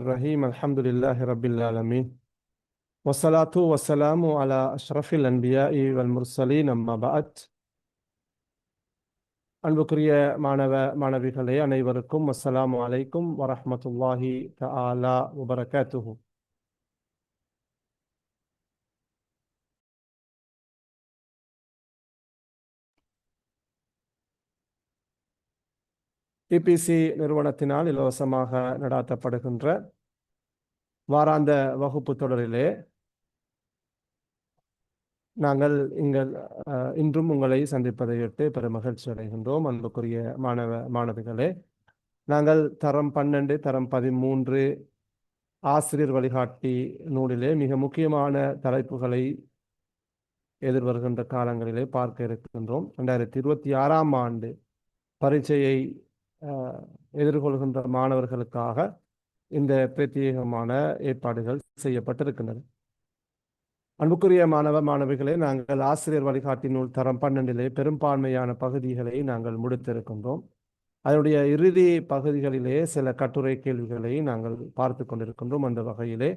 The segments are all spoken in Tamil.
الرحيم الحمد لله رب العالمين والصلاة والسلام على أشرف الأنبياء والمرسلين أما بعد அன்புக்குரிய மாணவிகளே அனைவருக்கும் அஸ்ஸலாமு அலைக்கும் வரஹ்மத்துல்லாஹி தஆலா வபரகாத்துஹு. இபிசி நிறுவனத்தினால் இலவசமாக நடாத்தப்படுகின்ற வாராந்த வகுப்பு தொடரிலே நாங்கள் இன்றும் உங்களை சந்திப்பதையிட்டு பெரும் மகிழ்ச்சி அடைகின்றோம். அன்புக்குரிய மாணவிகளே, நாங்கள் தரம் 12 தரம் 13 ஆசிரியர் வழிகாட்டி நூலிலே மிக முக்கியமான தலைப்புகளை எதிர்வருகின்ற காலங்களிலே பார்க்க இருக்கின்றோம். 2026ஆம் ஆண்டு பரீட்சையை எதிர்கொள்கின்ற மாணவர்களுக்காக இந்த பிரத்யேகமான ஏற்பாடுகள் செய்யப்பட்டிருக்கின்றன. அன்புக்குரிய மாணவிகளே, நாங்கள் ஆசிரியர் வழிகாட்டி நூல் தரம் 12 பெரும்பான்மையான பகுதிகளை நாங்கள் முடித்திருக்கின்றோம். அதனுடைய இறுதி பகுதிகளிலே சில கட்டுரை கேள்விகளை நாங்கள் பார்த்து கொண்டிருக்கின்றோம். அந்த வகையிலே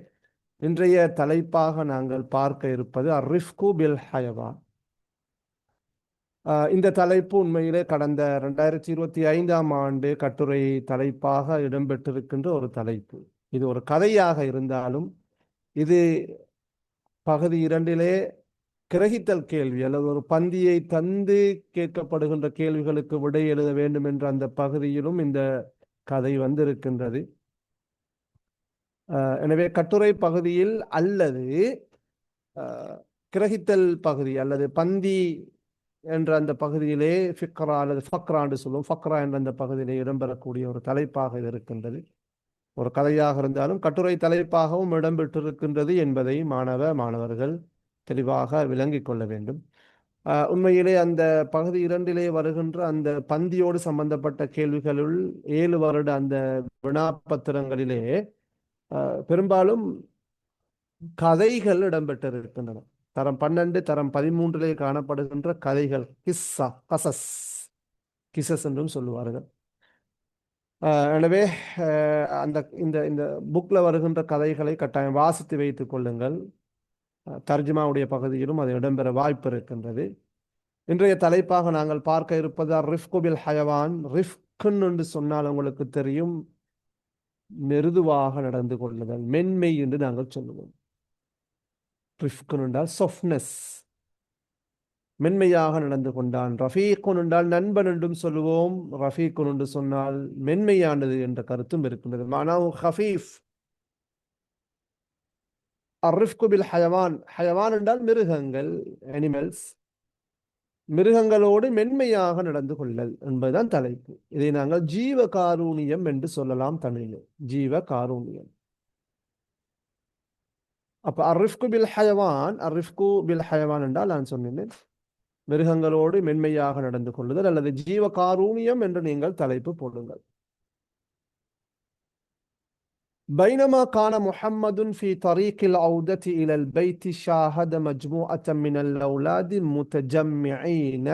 இன்றைய தலைப்பாக நாங்கள் பார்க்க இருப்பது அர்ரிஃப்கு பில் ஹயவான். இந்த தலைப்பு உண்மையிலே கடந்த 2025ஆம் ஆண்டு கட்டுரை தலைப்பாக இடம்பெற்றிருக்கின்ற ஒரு தலைப்பு. இது ஒரு கதையாக இருந்தாலும் இது பகுதி 2 கிரகித்தல் கேள்வி அல்லது ஒரு பந்தியை தந்து கேட்கப்படுகின்ற கேள்விகளுக்கு விடை எழுத வேண்டும் என்ற அந்த பகுதியிலும் இந்த கதை வந்திருக்கின்றது. எனவே கட்டுரை பகுதியில் அல்லது கிரகித்தல் பகுதி அல்லது பந்தி என்ற அந்த பகுதியிலே ஃபிக்ரா அல்லது ஃபக்ரா என்று சொல்லுவோம். ஃபக்ரா என்ற அந்த பகுதியிலே இடம்பெறக்கூடிய ஒரு தலைப்பாக இது இருக்கின்றது. ஒரு கதையாக இருந்தாலும் கட்டுரை தலைப்பாகவும் இடம்பெற்றிருக்கின்றது என்பதை மாணவர்கள் தெளிவாக விளங்கிக் கொள்ள வேண்டும். உண்மையிலே அந்த பகுதி 2 வருகின்ற அந்த பந்தியோடு சம்பந்தப்பட்ட கேள்விகளுள் 7 வருட அந்த வினாப்பத்திரங்களிலே பெரும்பாலும் கதைகள் இடம்பெற்றிருக்கின்றன. தரம் 12 தரம் 13 காணப்படுகின்ற கதைகள் கிசஸ் என்றும் சொல்லுவார்கள். எனவே அந்த இந்த இந்த புக்ல வருகின்ற கதைகளை கட்டாயம் வாசித்து வைத்துக் கொள்ளுங்கள். தர்ஜுமாவுடைய பகுதியிலும் அது இடம்பெற வாய்ப்பு இருக்கின்றது. இன்றைய தலைப்பாக நாங்கள் பார்க்க இருப்பது ரிஃப்கு பில் ஹயவான். ரிஃப்குன் என்று சொன்னால் உங்களுக்கு தெரியும், மெருதுவாக நடந்து கொள்ளுதல், மென்மை என்று நாங்கள் சொல்லுவோம். ரிஃப்குன் என்றால் சாஃப்ட்னஸ், மென்மையாக நடந்து கொண்டான். ரஃபீக்குன் என்றால் நண்பன் என்றும் சொல்லுவோம். ரஃபீக்குன் என்று சொன்னால் மென்மையானது என்ற கருத்தும் இருக்கின்றது. மானாவு ஹஃபீஃப். அர்ரிஃப்கு பில் ஹயவான், ஹயவான் என்றால் மிருகங்கள், அனிமல்ஸ். மிருகங்களோடு மென்மையாக நடந்து கொள்ளல் என்பதுதான் தலைப்பு. இதை நாங்கள் ஜீவ காரூணியம் என்று சொல்லலாம் தமிழில். ஜீவ காரூணியம். அப்ப அர்ரிஃப்கு பில் ஹயவான் என்றால் நான் சொன்னேன் மிருகங்களோடு மென்மையாக நடந்து கொள்ளுதல் அல்லது ஜீவ காரூணியம் என்று நீங்கள் தலைப்பு போடுங்கள். بينما كان محمد في طريق العودة إلى البيت شاهد مجموعة من الأولاد متجمعين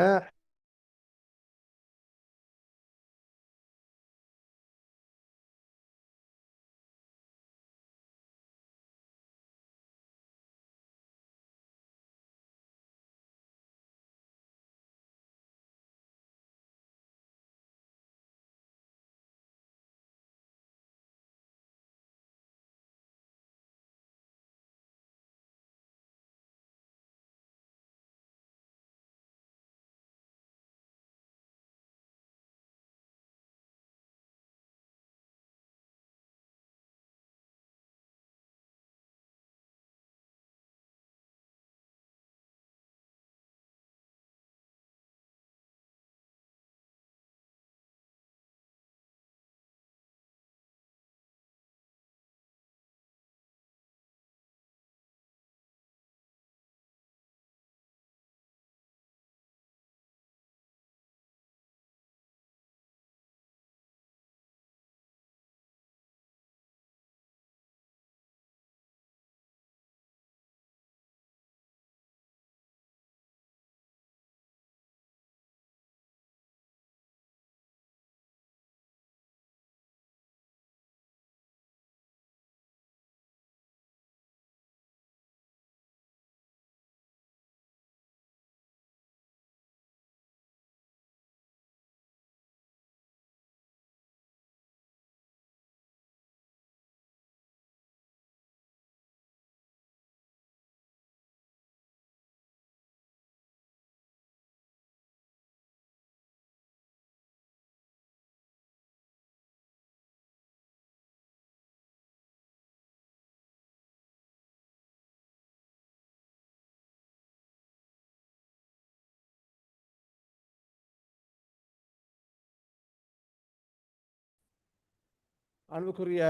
அன்புக்குரிய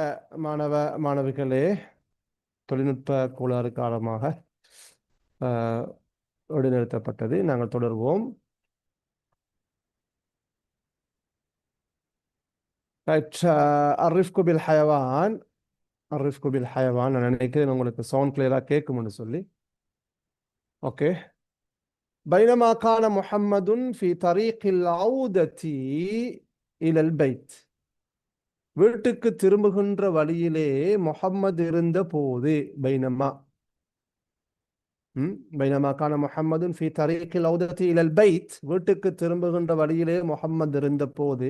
மாணவ மாணவிகளே, தொழில்நுட்ப கோளாறு காரணமாக இடைநிறுத்தப்பட்டது. நாங்கள் தொடர்வோம். அர்ரிஃப்கு பில் ஹயவான், அர்ரிஃப்கு பில் ஹயவான். நான் நினைக்கிறேன் உங்களுக்கு சவுண்ட் கிளியராக கேட்கும்னு சொல்லி. ஓகே. பைனமா கான முஹம்மதுன் ஃபி தரீக்கில் ஔததி இலல் பைத். வீட்டுக்கு திரும்புகின்ற வழியிலே முஹம்மது இருந்த போது, பைனமா பைனமா கான முஹம்மதுன் ஃபி தரீக்கில் ஔததி இலல் பைத், வீட்டுக்கு திரும்புகின்ற வழியிலே முஹம்மது இருந்த போது,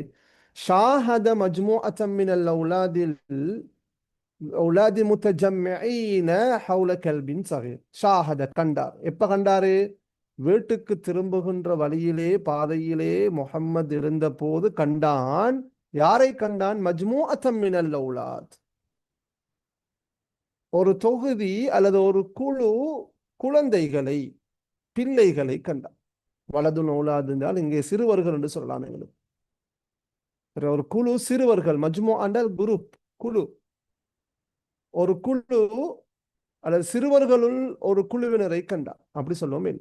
ஷாஹத மஜ்மூஅத்தம் மினல் அவுலாதி முத்தஜம்மிஈன ஹவுல கல்பின் சகீர். ஷாஹத கண்டார். எப்ப கண்டாரு? வீட்டுக்கு திரும்புகின்ற வழியிலே பாதையிலே முஹம்மது இருந்த போது கண்டான். யாரை கண்டான்? மஜ்மூஅத்தம் மினல் அவுலாத், ஒரு தொகுதி அல்லது ஒரு குழு குழந்தைகளை, பிள்ளைகளை கண்டான். வலதுன் அவுலாத் என்றால் இங்கே சிறுவர்கள் என்று சொல்லலாம். எங்களுக்கு ஒரு குழு சிறுவர்கள், மஜ்மூ என்றால் குரூப், குழு, ஒரு குழு அல்லது சிறுவர்களுள் ஒரு குழுவினரை கண்டான். அப்படி சொல்லுவோம்.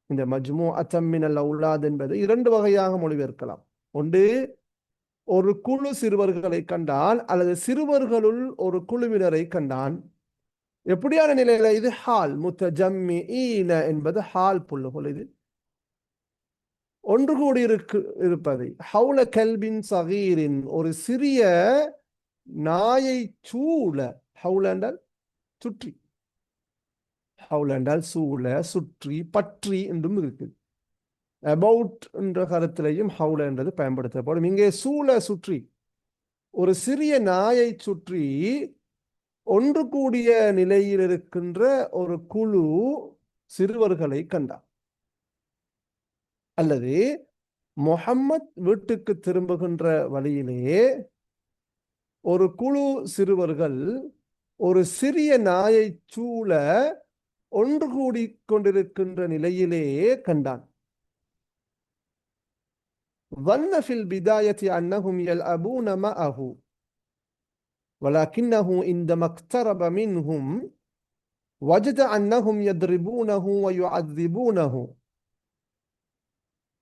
இந்த மஜ்மூ அத்தம்மினல் அவுலாத் என்பது இரண்டு வகையாக மொழிபெயர்க்கலாம். ஒன்று, ஒரு குழு சிறுவர்களை கண்டான், அல்லது சிறுவர்களுள் ஒரு குழுவினரை கண்டான். எப்படியான நிலையில? இது ஹால். முத்தஜம்மிஈன என்பது ஹால் புள்ளுகள். இது ஒன்று கூடி இருப்பதை. ஹவுல கல்பின் சகீரின், ஒரு சிறிய நாயை சூழ. ஹவுல என்றால் சுற்றி, ஹவுல என்றால் சூழ, சுற்றி, பற்றி என்றும் இருக்குது. அபவுட் என்ற கருத்திலையும் ஹவுல என்றது பயன்படுத்தப்படும். இங்கே சூழ, சுற்றி, ஒரு சிறிய நாயை சுற்றி ஒன்று கூடிய நிலையில் இருக்கின்ற ஒரு குழு சிறுவர்களை கண்டார். அல்லது முஹம்மத் வீட்டுக்கு திரும்புகின்ற வழியிலே ஒரு குழு சிறுவர்கள் ஒரு சிறிய நாயை சூழ ஒன்று கூடி கொண்டிருக்கின்ற நிலையிலே கண்டான். ظن في البداية أنهم يلعبون معه ولكنه عندما اقترب منهم وجد أنهم يضربونه ويعذبونه.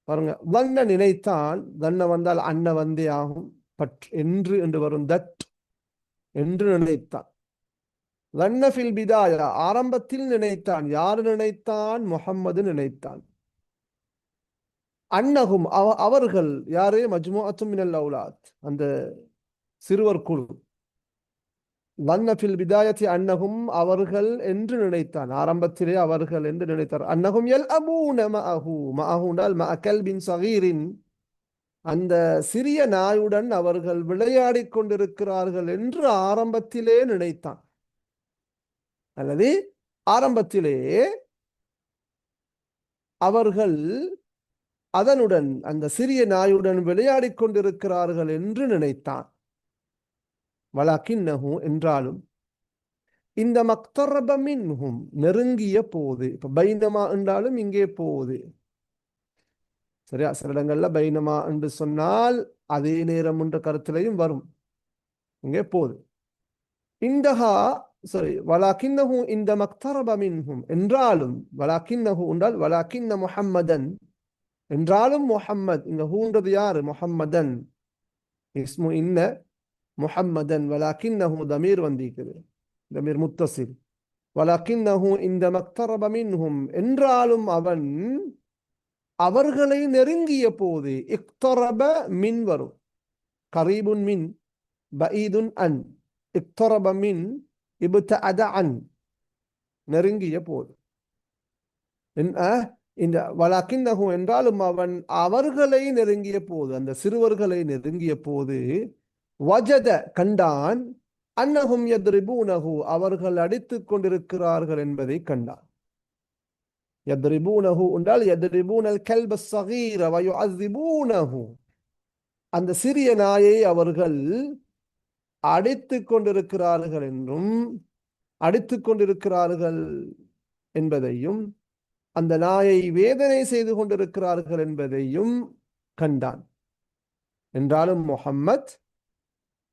பாருங்க, வண்ண நினைத்தான். வண்ண வந்தால் அன்ன வந்தே ஆகும். பட் என்று வரும். தட் என்று நினைத்தான். வண்ணஃபில் பிதாயா, ஆரம்பத்தில் நினைத்தான். யார் நினைத்தான்? முஹம்மது நினைத்தான். அன்னகும், அவர்கள் யாரே? மஜ்மூஅத்தும் மினல் அவுலாத், அந்த சிறுவர் குழு. வண்ணஃபில் பிதாயத்தி அன்னகும், அவர்கள் என்று நினைத்தான். ஆரம்பத்திலே அவர்கள் என்று நினைத்தார். அன்னகும் யல்அபூன மஅஹு, மஅஹு என்றால் மஅ கல்பின் சகீரின், அந்த சிறிய நாயுடன் அவர்கள் விளையாடிக் கொண்டிருக்கிறார்கள் என்று ஆரம்பத்திலே நினைத்தான். அல்லது ஆரம்பத்திலே அவர்கள் அதனுடன், அந்த சிறிய நாயுடன் விளையாடிக் கொண்டிருக்கிறார்கள் என்று நினைத்தான். வலக்கின்னஹு, என்றாலும், இந்த மக்தரப மின்ஹும், நெருங்கிய போது. இப்ப பைனமா என்றாலும் இங்கே போது. சரியா? சில இடங்கள்ல பைனமா என்று சொன்னால் அதே நேரம் என்ற கருத்திலையும் வரும். இங்கே போது. இந்தஹா, சரி, வலக்கின்னஹு இந்த மக்தரப மின்ஹும், என்றாலும், வலக்கின்னஹு என்றால் வலக்கின்ன முஹம்மதன், என்றாலும் முஹம்மத். இங்க ஹூன்றது யாரு? முஹம்மதன். இஸ்மு இன்ன முஹம்மதன். வலக்கின்னஹு தமீர் வந்திருக்குது, தமீர் முத்தசில். வலக்கின்னஹு இந்த மக்தரப மின்ஹும், என்றாலும் அவன் அவர்களை நெருங்கிய போது. இக்தரப மின் வரும். கரீபுன் மின், பஈதுன் அன். இக்தரப மின், இப்தஅத அன், நெருங்கிய போது. இந்த வலக்கின்னஹு என்றாலும் அவன் அவர்களை நெருங்கிய போது, அந்த சிறுவர்களை நெருங்கிய போது, வஜத கண்டான், அன்னஹும் யத்ரிபூனஹு, அவர்கள் அடித்துக் கொண்டிருக்கிறார்கள் என்பதை கண்டான். யத்ரிபூனஹு என்றால் யத்ரிபூனல் கல்ப ஸகீர வ யுஅذிபூனஹு, அந்த சிறிய நாயை அவர்கள் அடித்துக் கொண்டிருக்கிறார்கள் என்றும், அடித்துக் கொண்டிருக்கிறார்கள் என்பதையும், அந்த நாயை வேதனை செய்து கொண்டிருக்கிறார்கள் என்பதையும் கண்டான். என்றாலும் முஹம்மத்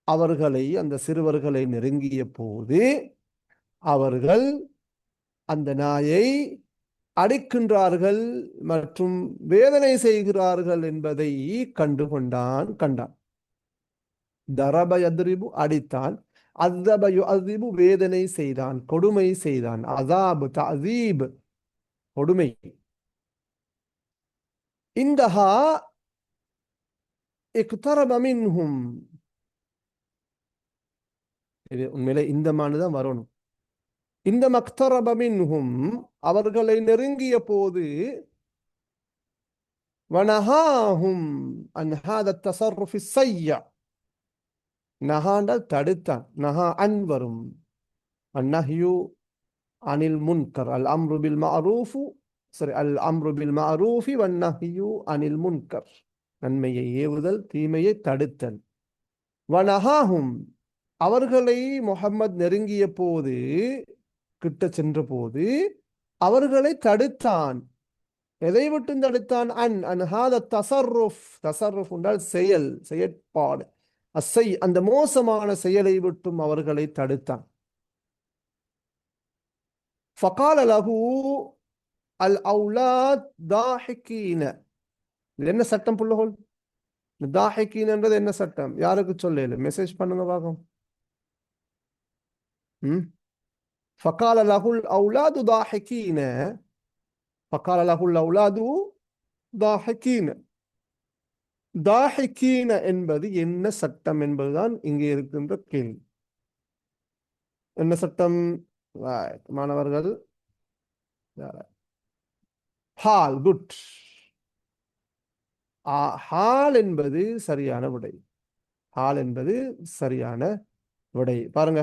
அவர்களை அந்த சிறுவர்களை நெருங்கிய போது அவர்கள் அந்த நாயை அடிக்கின்றார்கள் மற்றும் வேதனை செய்கிறார்கள் என்பதை கண்டான். தரப யத்ரிபு அடித்தான், அஸ்ஸப யுஅஸ்ஸிபு வேதனை செய்தான், கொடுமை செய்தான், அஸாப் தஅஸீப் கொடுமை. இந்தஹா இக்தரப மின்ஹும், இது உண்மையிலே இந்த மானுதான் வரணும். இந்த மக்தரப மின்ஹும் அவர்களை நெருங்கிய போது வனஹாஹும் அன் ஹாத தஸர்ருஃபி ஸய்ய, நஹாண்டால் தடுத்தான், நஹா அன் வரும், அந்நஹ்யு அனில் முன்கர், அல் அம்ரு பில் மஅரூஃபு சரி அல் அம்ரு பில் மஅரூஃபி வன்னஹ்யு அனில் முன்கர், நன்மையை ஏவுதல் தீமையை தடுத்தல். வனஹாஹும் அவர்களை முஹம்மத் நெருங்கிய போது கிட்ட சென்ற போது அவர்களை தடுத்தான். எதை விட்டு தடுத்தான்? அன்ஹாத தஸர்ருஃப், தஸர்ருஃப் என்றால் செயல், செயற்பாடு, அசை, அந்த மோசமான செயலை விட்டும் அவர்களை தடுத்தான். ஃபகால லஹு அல் அவுலாத் தாஹிகீன, இது என்ன சட்டம் புள்ளகோல்? தாஹிகீன்ன்றது என்ன சட்டம்? யாருக்கு சொல்லல? மெசேஜ் பண்ணுங்க பாக்கம். ஃபகால லஹுல் அவுலாது தாஹிகீன, ஃபகால லஹுல் அவுலாது தாஹிகீன. தாஹிகீன என்பது என்ன சட்டம் என்பதுதான் இங்கே இருக்கின்ற கேள்வி. என்ன சட்டம் மாணவர்கள்? Hall, good. ஹால் என்பது சரியான விடை. ஹால் என்பது சரியான விடை. பாருங்க,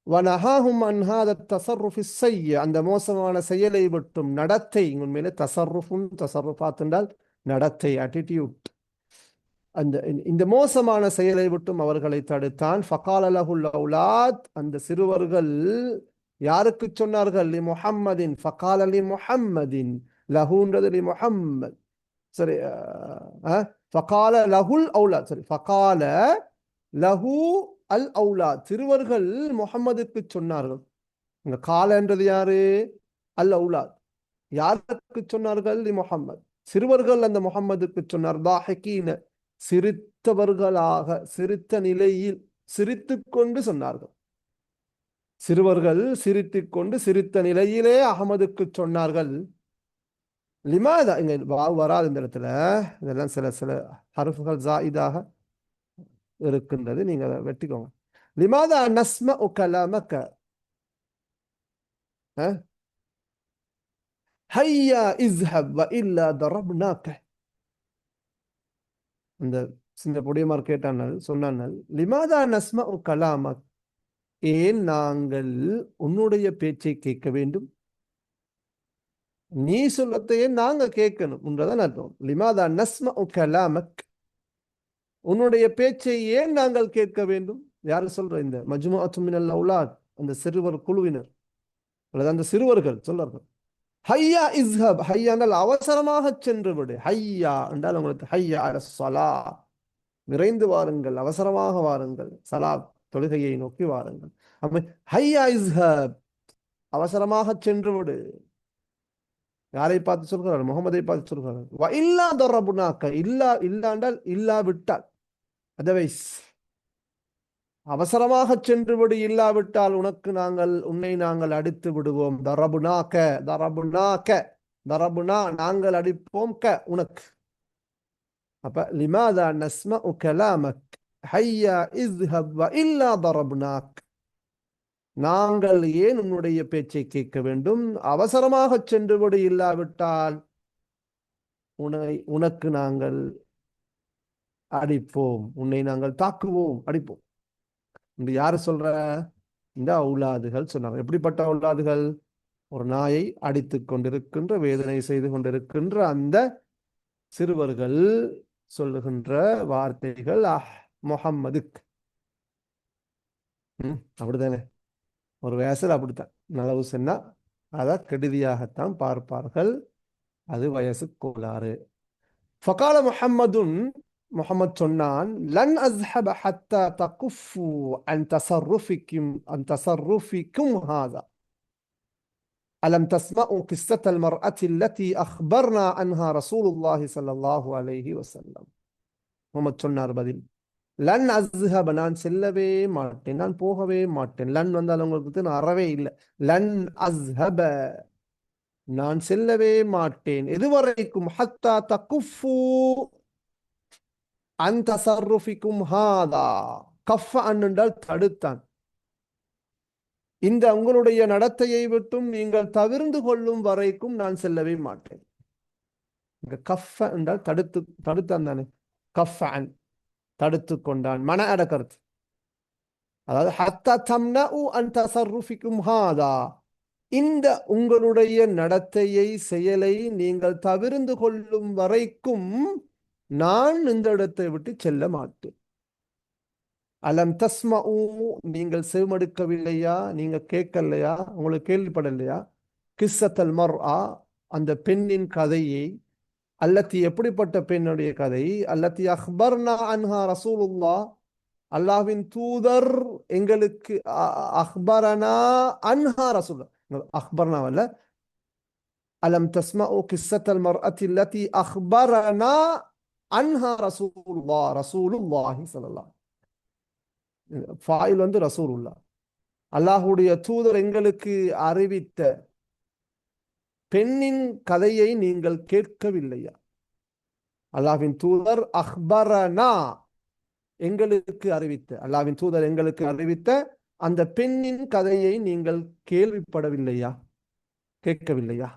வனஹாஹும் அன் ஹாத தஸர்ருஃபி ஸய்ய, அந்த மோசமான செயலை விட்டும், நடத்தை, உண்மையிலே தஸர்ருஃபுன் தஸர்ருஃபாத் என்றால் நடத்தை, ஆட்டிடியூட், அந்த இந்த மோசமான செயலை விட்டும் அவர்களை தடுத்தான். ஃபகால லஹுல் அவுலாத், அந்த சிறுவர்கள் யாருக்கு சொன்னார்கள்? லி முஹம்மதின், ஃபகால லி முஹம்மதின், லஹுன்றது லி முஹம்மத், சரி. ஃபகால லஹுல் அவுலாத், சரி, ஃபகால லஹு அல் அவுலாத், சிறுவர்கள் முஹம்மதுக்கு சொன்னார்கள். இந்த காலன்றது யாரு? அல் அவுலாத். யாருக்கு சொன்னார்கள்? லி முஹம்மத், சிறுவர்கள் அந்த முஹம்மதுக்கு சொன்னார். தாஹிகீன, சிரித்தவர்களாக, சிரித்த நிலையில், சிரித்துக் கொண்டு சொன்னார்கள். சிறுவர்கள் சிரித்துக் கொண்டு, சிரித்த நிலையிலே அகமதுக்கு சொன்னார்கள். லிமாதா, இங்க வாவ் வராது இந்த இடத்துல, இதெல்லாம் சில சில ஹர்ஃப்கள் ஜாயிதாக இருக்கின்றது, நீங்க அதை வெட்டிக்கோங்க. லிமாதா நஸ்மஉ கலாமக, ஹய்யா இஸ்ஹப் வ இல்லா தரப்னாக. இந்த சின்ன பொடியமார் கேட்டார்கள், சொன்னார்கள், லிமாதா நஸ்மஉ கலாமக், ஏன் நாங்கள் உன்னுடைய பேச்சை கேட்க வேண்டும்? நீ சொல்லத்தையே நாங்க கேட்கணும் என்றதான் அர்த்தம். லிமாதா நஸ்மஉ கலாமக், உன்னுடைய பேச்சை ஏன் நாங்கள் கேட்க வேண்டும்? யாரு சொல்ற? இந்த மஜ்முஅத்து மினல் அவுலாத், அந்த சிறுவர் குழுவினர் அல்லது அந்த சிறுவர்கள் சொல்றார்கள். ஹய்யா இஸ்ஹப், ஹய்யா என்றால் அவசரமாக சென்று விடு. ஹய்யா என்றால் உங்களுக்கு ஹய்யா அல ஸலா, விரைந்து வாருங்கள், அவசரமாக வாருங்கள், சலாத் தொழுகையை நோக்கி வாருங்கள். அப்ப ஹய்யா இஸ்ஹப், அவசரமாக சென்று விடு. யாரை பார்த்து சொல்கிறார்? முகமதை பார்த்து சொல்கிறார். வ இல்லா தரபுனாக்க, இல்லா, இல்லா என்றால் இல்லா விட்டால், அதர்வைஸ், அவசரமாக சென்று விடு, இல்லாவிட்டால் உன்னை நாங்கள் அடித்து விடுவோம். தரபுனாக்க, தரபுனாக்க, தரபுனா நாங்கள் அடிப்போம், க உனக்கு. அப்ப லிமாதா நஸ்மஉ கலாமக் ஹய்யா இஸ்ஹப் வ இல்லா தரபுனாக், நாங்கள் ஏன் உன்னுடைய பேச்சை கேட்க வேண்டும்? அவசரமாக சென்று விடு, இல்லாவிட்டால் உனக்கு நாங்கள் அடிப்போம், உன்னை நாங்கள் தாக்குவோம், அடிப்போம். இந்த யாரு சொல்ற? இந்த அவுலாதுகள் சொன்னாங்க. எப்படிப்பட்ட அவுலாதுகள்? ஒரு நாயை அடித்துக் கொண்டிருக்கின்ற, வேதனை செய்து கொண்டிருக்கின்ற அந்த சிறுவர்கள் சொல்லுகின்ற வார்த்தைகள் முஹம்மதுக்கு. அப்படித்தானே, ஒரு வயசுல அப்படித்தான், நலவு சொன்னா அதை கெடுதியாகத்தான் பார்ப்பார்கள், அது வயசு கோளாறு. ஃபகால முஹம்மதுன், முஹம்மது சொன்னான், லன் அஸ்ஹப ஹத்தா தகுஃபு அன் தஸர்ருஃபிக்கும் ஹாதா அலம் தஸ்மஉ கிஸ்ஸத்தல் மர்அத்தி அல்லதி அக்பர்னா அன்ஹா ரசூலுல்லாஹி ஸல்லல்லாஹு அலைஹி வஸல்லம். முஹம்மது சொன்னார் பதில், லன் அஸ்ஹப, நான் செல்லவே மாட்டேன், நான் போகவே மாட்டேன். லன் வந்தால் உங்களுக்கு நான் அறவே இல்லை. லன் அஸ்ஹப, நான் செல்லவே மாட்டேன். எதுவரைக்கும்? ஹத்தா தகுஃபு அன் தஸர்ருஃபிக்கும் ஹாதா. கஃப என்றால் தடுத்தான். இந்த உங்களுடைய நடத்தையை விட்டும் நீங்கள் தவிர்ந்து கொள்ளும் வரைக்கும் நான் செல்லவே மாட்டேன். இங்க கஃப என்றால் தடுத்தான் தானே. கஃபன் தடுத்து கொண்டான், மன அடக்கருத்து. அதாவது ஹத்தா தம்னஉ அன் தஸர்ருஃபிக்கும் ஹாதா, இந்த உங்களுடைய நடத்தையை, செயலை நீங்கள் தவிர்ந்து கொள்ளும் வரைக்கும் நான் இந்த இடத்தை விட்டு செல்ல மாட்டேன். அலம் தஸ்மஉ, நீங்கள் செவிமடுக்கவில்லையா, நீங்க கேட்கலையா, உங்களுக்கு கேள்விப்படலையா? கிஸ்ஸத்தல் மர்ஆ, அந்த பெண்ணின் கதையை. அல்லத்தி, எப்படிப்பட்ட பெண்ணுடைய கதை? அல்லத்தி அக்பர்னா அன்ஹா ரசூலுல்லாஹ், அல்லாஹ்வின் தூதர் எங்களுக்கு அக்பரனா அன்ஹா ரசூலுல்லாஹ், அக்பர்னா அல்ல. அலம் தஸ்மஉ கிஸ்ஸத்தல் மர்அத்தி அல்லதி அக்பரனா அன்ஹா ரசூலுல்லாஹி ஸல்லல்லாஹு. ஃபாயில் ரசூலுல்லாஹ், அல்லாஹ்வுடைய தூதர் எங்களுக்கு அறிவித்த பெண்ணின் கதையை நீங்கள் கேட்கவில்லையா? அல்லாஹ்வின் தூதர் அக்பரனா, எங்களுக்கு அறிவித்த, அல்லாஹ்வின் தூதர் எங்களுக்கு அறிவித்த அந்த பெண்ணின் கதையை நீங்கள் கேள்விப்படவில்லையா, கேட்கவில்லையா?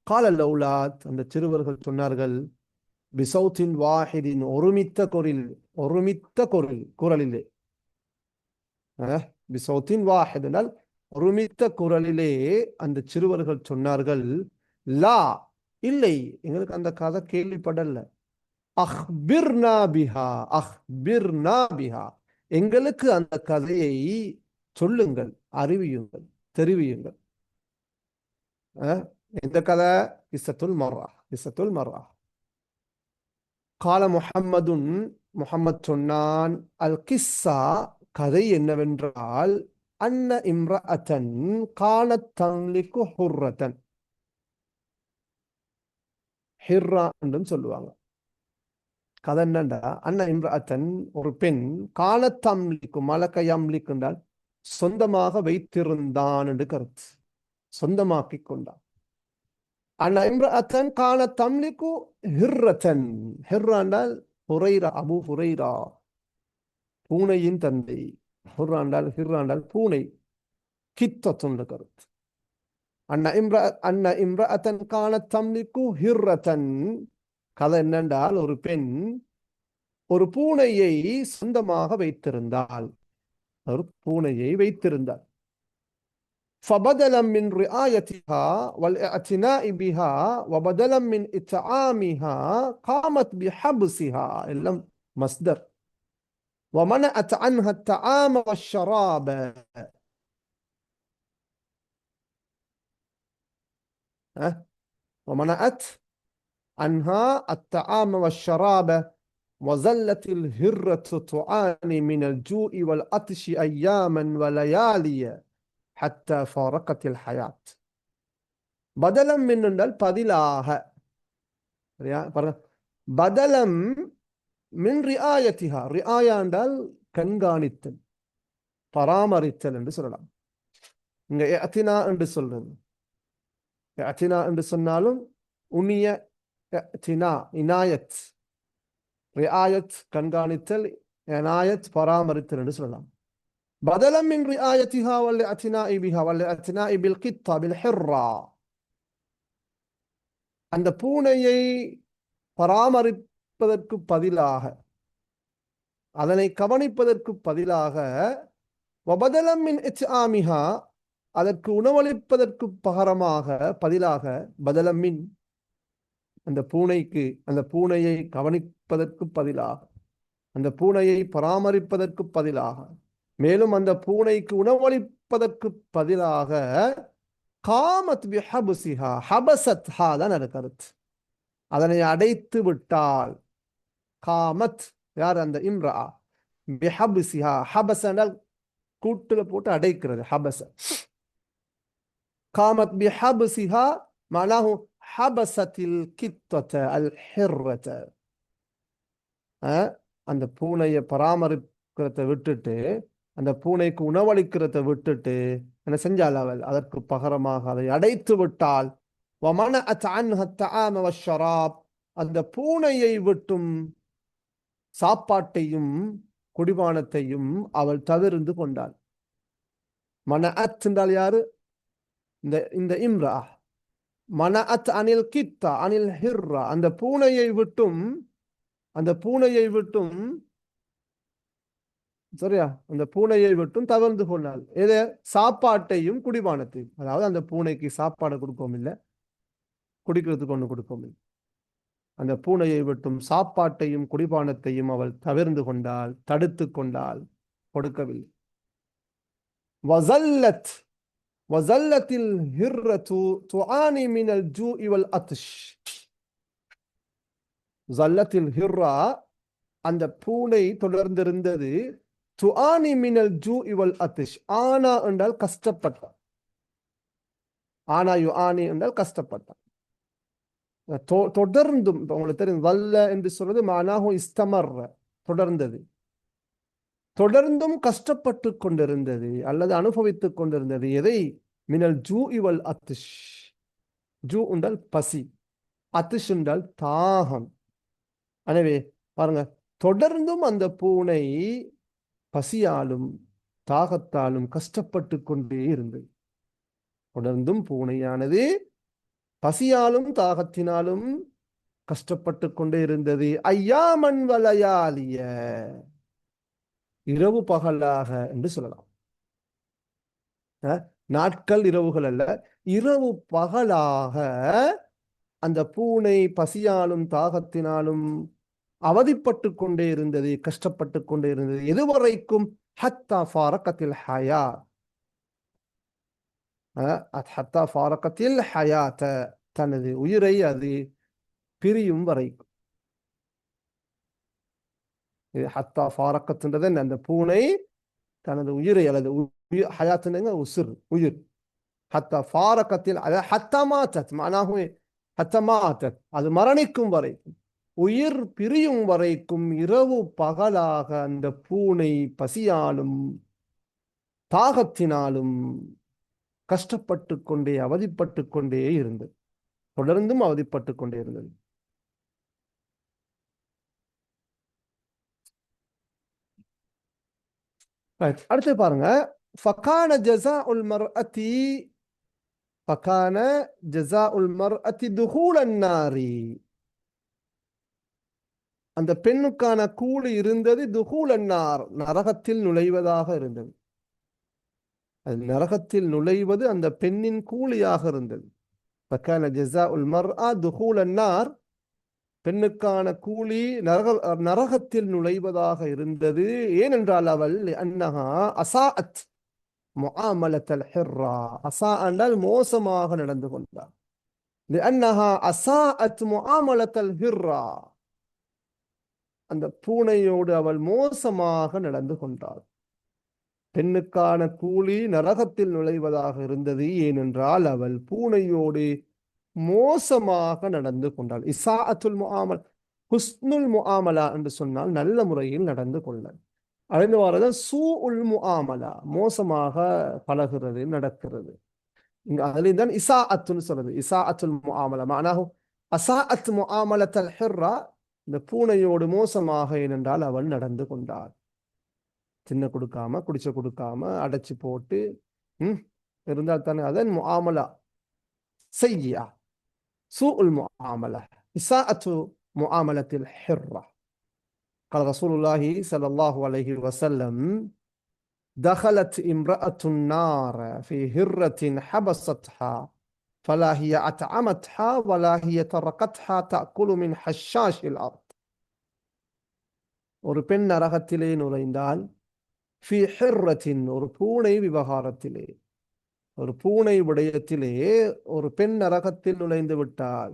காலல் அவுலாத், அந்த சிறுவர்கள் சொன்னார்கள், பிசௌத்தின் வாஹிதின், ஒருமித்த குரலிலே. பிசௌத்தின் வாஹித் என்றால் ஒருமித்த குரலிலே அந்த சிறுவர்கள் சொன்னார்கள், லா, இல்லை, எங்களுக்கு அந்த கதை கேள்விப்படல. அஹ்பிர்னா பிஹா, அஹ்பிர்னா பிஹா, எங்களுக்கு அந்த கதையை சொல்லுங்கள், அறிவியுங்கள், தெரிவியுங்கள். எந்த கதை? கிஸ்ஸத்துல் மர்ஆ, கிஸ்ஸத்துல் மர்ஆ. கால முஹம்மதுன், முஹம்மத் சொன்னான், அல் கிஸ்ஸா, கதை என்னவென்றால், அன்ன இம்ரஅத்தன் கானத் தம்லிகு ஹுர்ரத்தன், ஹிர்ரா என்றும் சொல்லுவாங்க. கதை என்னண்டா, அன்ன இம்ரஅத்தன், ஒரு பெண், கானத் தம்லிகு, மலக்க யம்லிக் என்றால் சொந்தமாக வைத்திருந்தான் என்று கருத்து, சொந்தமாக்கி கொண்டான். அன்ன இம்ரஅத்தன் கானத் தம்லிகு ஹிர்ரத்தன், ஹிர்ரா என்றால் ஹுரைரா, அபு ஹுரைரா, பூனையின் தந்தை. ஹிர்ராண்டால் பூனை, கித்தத்துன் கருத்து. அன்ன இம்ரஅத்தன் கானத் தம்லிகு ஹிர்ரத்தன், கதை என்னென்றால், ஒரு பெண் ஒரு பூனையை சொந்தமாக வைத்திருந்தாள், ஒரு பூனையை வைத்திருந்தாள். فبدلا من رعايتها والاعتناء بها وبدلا من إطعامها قامت بحبسها، எல்லாம் மஸ்தர். ومنعت عنها الطعام والشراب، ومنعت عنها الطعام والشراب وظلت الهرة تعاني من الجوع والعطش أياما وليالي حتى فارقت الحياة. بدلا من என்றால் பதிலாக, பதலம் மின் ரிஆயத்திஹா, ரிஆயா என்றால் கண்காணித்தல், பராமரித்தல் என்று சொல்லலாம். இங்க இஅ்தினா என்று சொல்றது. இஅ்தினா என்று சொன்னாலும் உன்னிய இஅ்தினா, இனாயத், ரிஆயத் கண்காணித்தல், இனாயத் பராமரித்தல் என்று சொல்லலாம். பதலம் மின் ரிஆயத்திஹா வல் இஅ்தினாஇ பிஹா வல் இஅ்தினாஇ பில் கித்தா பில் ஹிர்ரா, அந்த பூனையை பராமரிப்பதற்கு பதிலாக, அதனை கவனிப்பதற்கு பதிலாக, வபதலம் மின் இத்ஆமிஹா, அதற்கு உணவளிப்பதற்கு பகரமாக, பதிலாக, பதலம் மின், அந்த பூனைக்கு, அந்த பூனையை கவனிப்பதற்கு பதிலாக, அந்த பூனையை பராமரிப்பதற்கு பதிலாக, மேலும் அந்த பூனைக்கு உணவளிப்பதற்கு பதிலாக, காமத் பிஹப்ஸிஹா, ஹபஸத்ஹா தான் கருத்து, அதனை அடைத்து விட்டாள், காமத் யார் அந்த இம்ரா, பிஹப்சிஹா, ஹபஸ் என்றால் கூட்டுல போட்டு அடைக்கிறது, ஹபஸ். காமத் பிஹப்சிஹா மனாஹு ஹபசத்தில் கித்தத அல் ஹிர்ரத. அந்த பூனையை பராமரிக்கிறத விட்டுட்டு, அந்த பூனைக்கு உணவளிக்கிறத விட்டுட்டு என்ன செஞ்சால் அவள், அதற்கு பகரமாக அதை அடைத்து விட்டால், வமனஅத் அன்ஹா அத்-தஆம வஷராப், அந்த பூனையை விட்டும் சாப்பாட்டையும் குடிபானத்தையும் அவள் தவிர்ந்து கொண்டாள். மனஅத் என்றால் யாரு? இந்த இம்ரா. மனஅத் அனில் கித்தா அனில் ஹிர்ரா, அந்த பூனையை விட்டும், அந்த பூனையை விட்டும், சரியா, அந்த பூனையை விட்டும் தவிர்ந்து கொண்டாள். எது? சாப்பாட்டையும் குடிபானத்தையும். அதாவது அந்த பூனைக்கு சாப்பாடு கொடுக்கவும் இல்லை, குடிக்கிறதுக்கு ஒன்று கொடுக்கவும் இல்லை. அந்த பூனையை விட்டும் சாப்பாட்டையும் குடிபானத்தையும் அவள் தவிர்ந்து கொண்டாள், தடுத்து கொண்டாள், கொடுக்கவில்லை. வஸல்லத் வஸல்லத்தில் ஹிர்ரத்து துஆனி மினல் ஜூஇ வல் அத்ஷ். ஸல்லத்தில் ஹிர்ரா, அந்த பூனை தொடர்ந்திருந்தது, துஆனி மினல் ஜூஇ வல் அத்ஷ். ஆனா என்றால் கஷ்டப்பட்டான். ஆனா யுஆனி என்றால் கஷ்டப்பட்டான். தொடர்ந்தும், உங்களுக்கு தெரியும் வல்ல என்று சொல்றது மானாஹு இஸ்தமர், தொடர்ந்தது. தொடர்ந்தும் கஷ்டப்பட்டு கொண்டிருந்தது அல்லது அனுபவித்துக் கொண்டிருந்தது. எதை? மினல் ஜூஇ வல் அத்ஷ். ஜூ என்றால் பசி, அத்ஷ் என்றால் தாகம். எனவே பாருங்க, தொடர்ந்தும் அந்த பூனை பசியாலும் தாகத்தாலும் கஷ்டப்பட்டு கொண்டே இருந்தது. தொடர்ந்தும் பூனையானது பசியாலும் தாகத்தினாலும் கஷ்டப்பட்டு கொண்டே இருந்தது. ஐயாமன் வலயாலிய, இரவு பகலாக என்று சொல்லலாம். நாட்கள் இரவுகள் அல்ல, இரவு பகலாக அந்த பூனை பசியாலும் தாகத்தினாலும் அவதிப்பட்டு கொண்டே இருந்தது, கஷ்டப்பட்டு கொண்டே இருந்தது. எதுவரைக்கும்? ஹத்தா ஃபாரகத்தில் ஹயா, ஹத்தா ஃபாரகத்தில் ஹயாத, தனது உயிரை அது பிரியும் வரைக்கும். ஹத்தா ஃபாரகத்ன்றது அந்த பூனை தனது உயிரை, அல்லது ஹயாத்துங்க உசிர், உயிர். ஹத்தா ஃபாரகத்தில், ஹத்தா மாத்தத் மனாஹு ஹத்தா மாத்தத், அது மரணிக்கும் வரைக்கும், உயிர் பிரியும் வரைக்கும் இரவு பகலாக அந்த பூனை பசியாலும் தாகத்தினாலும் கஷ்டப்பட்டு கொண்டே அவதிப்பட்டு கொண்டே இருந்தது. தொடர்ந்தும் அவதிப்பட்டு கொண்டே இருந்தது. அடுத்து பாருங்க, ஃபகான ஜஸாஉல் மர்அதி, ஃபகான ஜஸாஉல் மர்அதி துஹூலன் நாரி, அந்த பெண்ணுக்கான கூலி இருந்தது துஹூலன் நார், நரகத்தில் நுழைவதாக இருந்தது. அது நரகத்தில் நுழைவது அந்த பெண்ணின் கூலியாக இருந்தது. ஃபகான ஜஸாஉல் மர்அ துஹூலன் நார், பெண்ணுக்கான கூலி நரகத்தில் நுழைவதாக இருந்தது. ஏனென்றால் அவள் அன்னஹா அசாஅத் முஆமலத்தல் ஹிர்ரா, அசா என்றால் மோசமாக நடந்து கொண்டார். அன்னஹா அசாஅத் முஆமலத்தல் ஹிர்ரா, அந்த பூனையோடு அவள் மோசமாக நடந்து கொண்டாள். பெண்ணுக்கான கூலி நரகத்தில் நுழைவதாக இருந்தது. ஏனென்றால் அவள் பூனையோடு மோசமாக நடந்து கொண்டாள். இசாஅத்துல் முஆமல், ஹுஸ்னுல் முஆமலா என்று சொன்னால் நல்ல முறையில் நடந்து கொள்ள. அழிந்து வரதான் சூ உல் முஆமலா, மோசமாக பழகிறது, நடக்கிறது. இங்க அதுலேயும் தான் இசாஅத்துன்னு சொல்றது. இசாஅத்துல் முஆமலா மனாஹு அசாஅத் முஆமலத்தல் ஹிர்ரா, இந்த பூனையோடு மோசமாக ஏனென்றால் அவள் நடந்து கொண்டாள். தின்ன கொடுக்காம, குடிச்ச கொடுக்காம, அடைச்சு போட்டு இருந்தால் தானே அதன் முஆமலா செய்யா. سوء المعاملة، إساءة معاملة الحرة. قال رسول الله صلى الله عليه وسلم: دخلت امرأة النار في هرة حبستها، فلا هي أطعمتها ولا هي تركتها تأكل من حشاش الأرض. ஒரு பெண் நரகத்திலே நுழைந்தால், ஃபி ஹிர்ரத்தின், ஒரு பூனை விவகாரத்திலே, ஒரு பூனை விடயத்திலே ஒரு பெண் நரகத்தில் நுழைந்து விட்டாள்.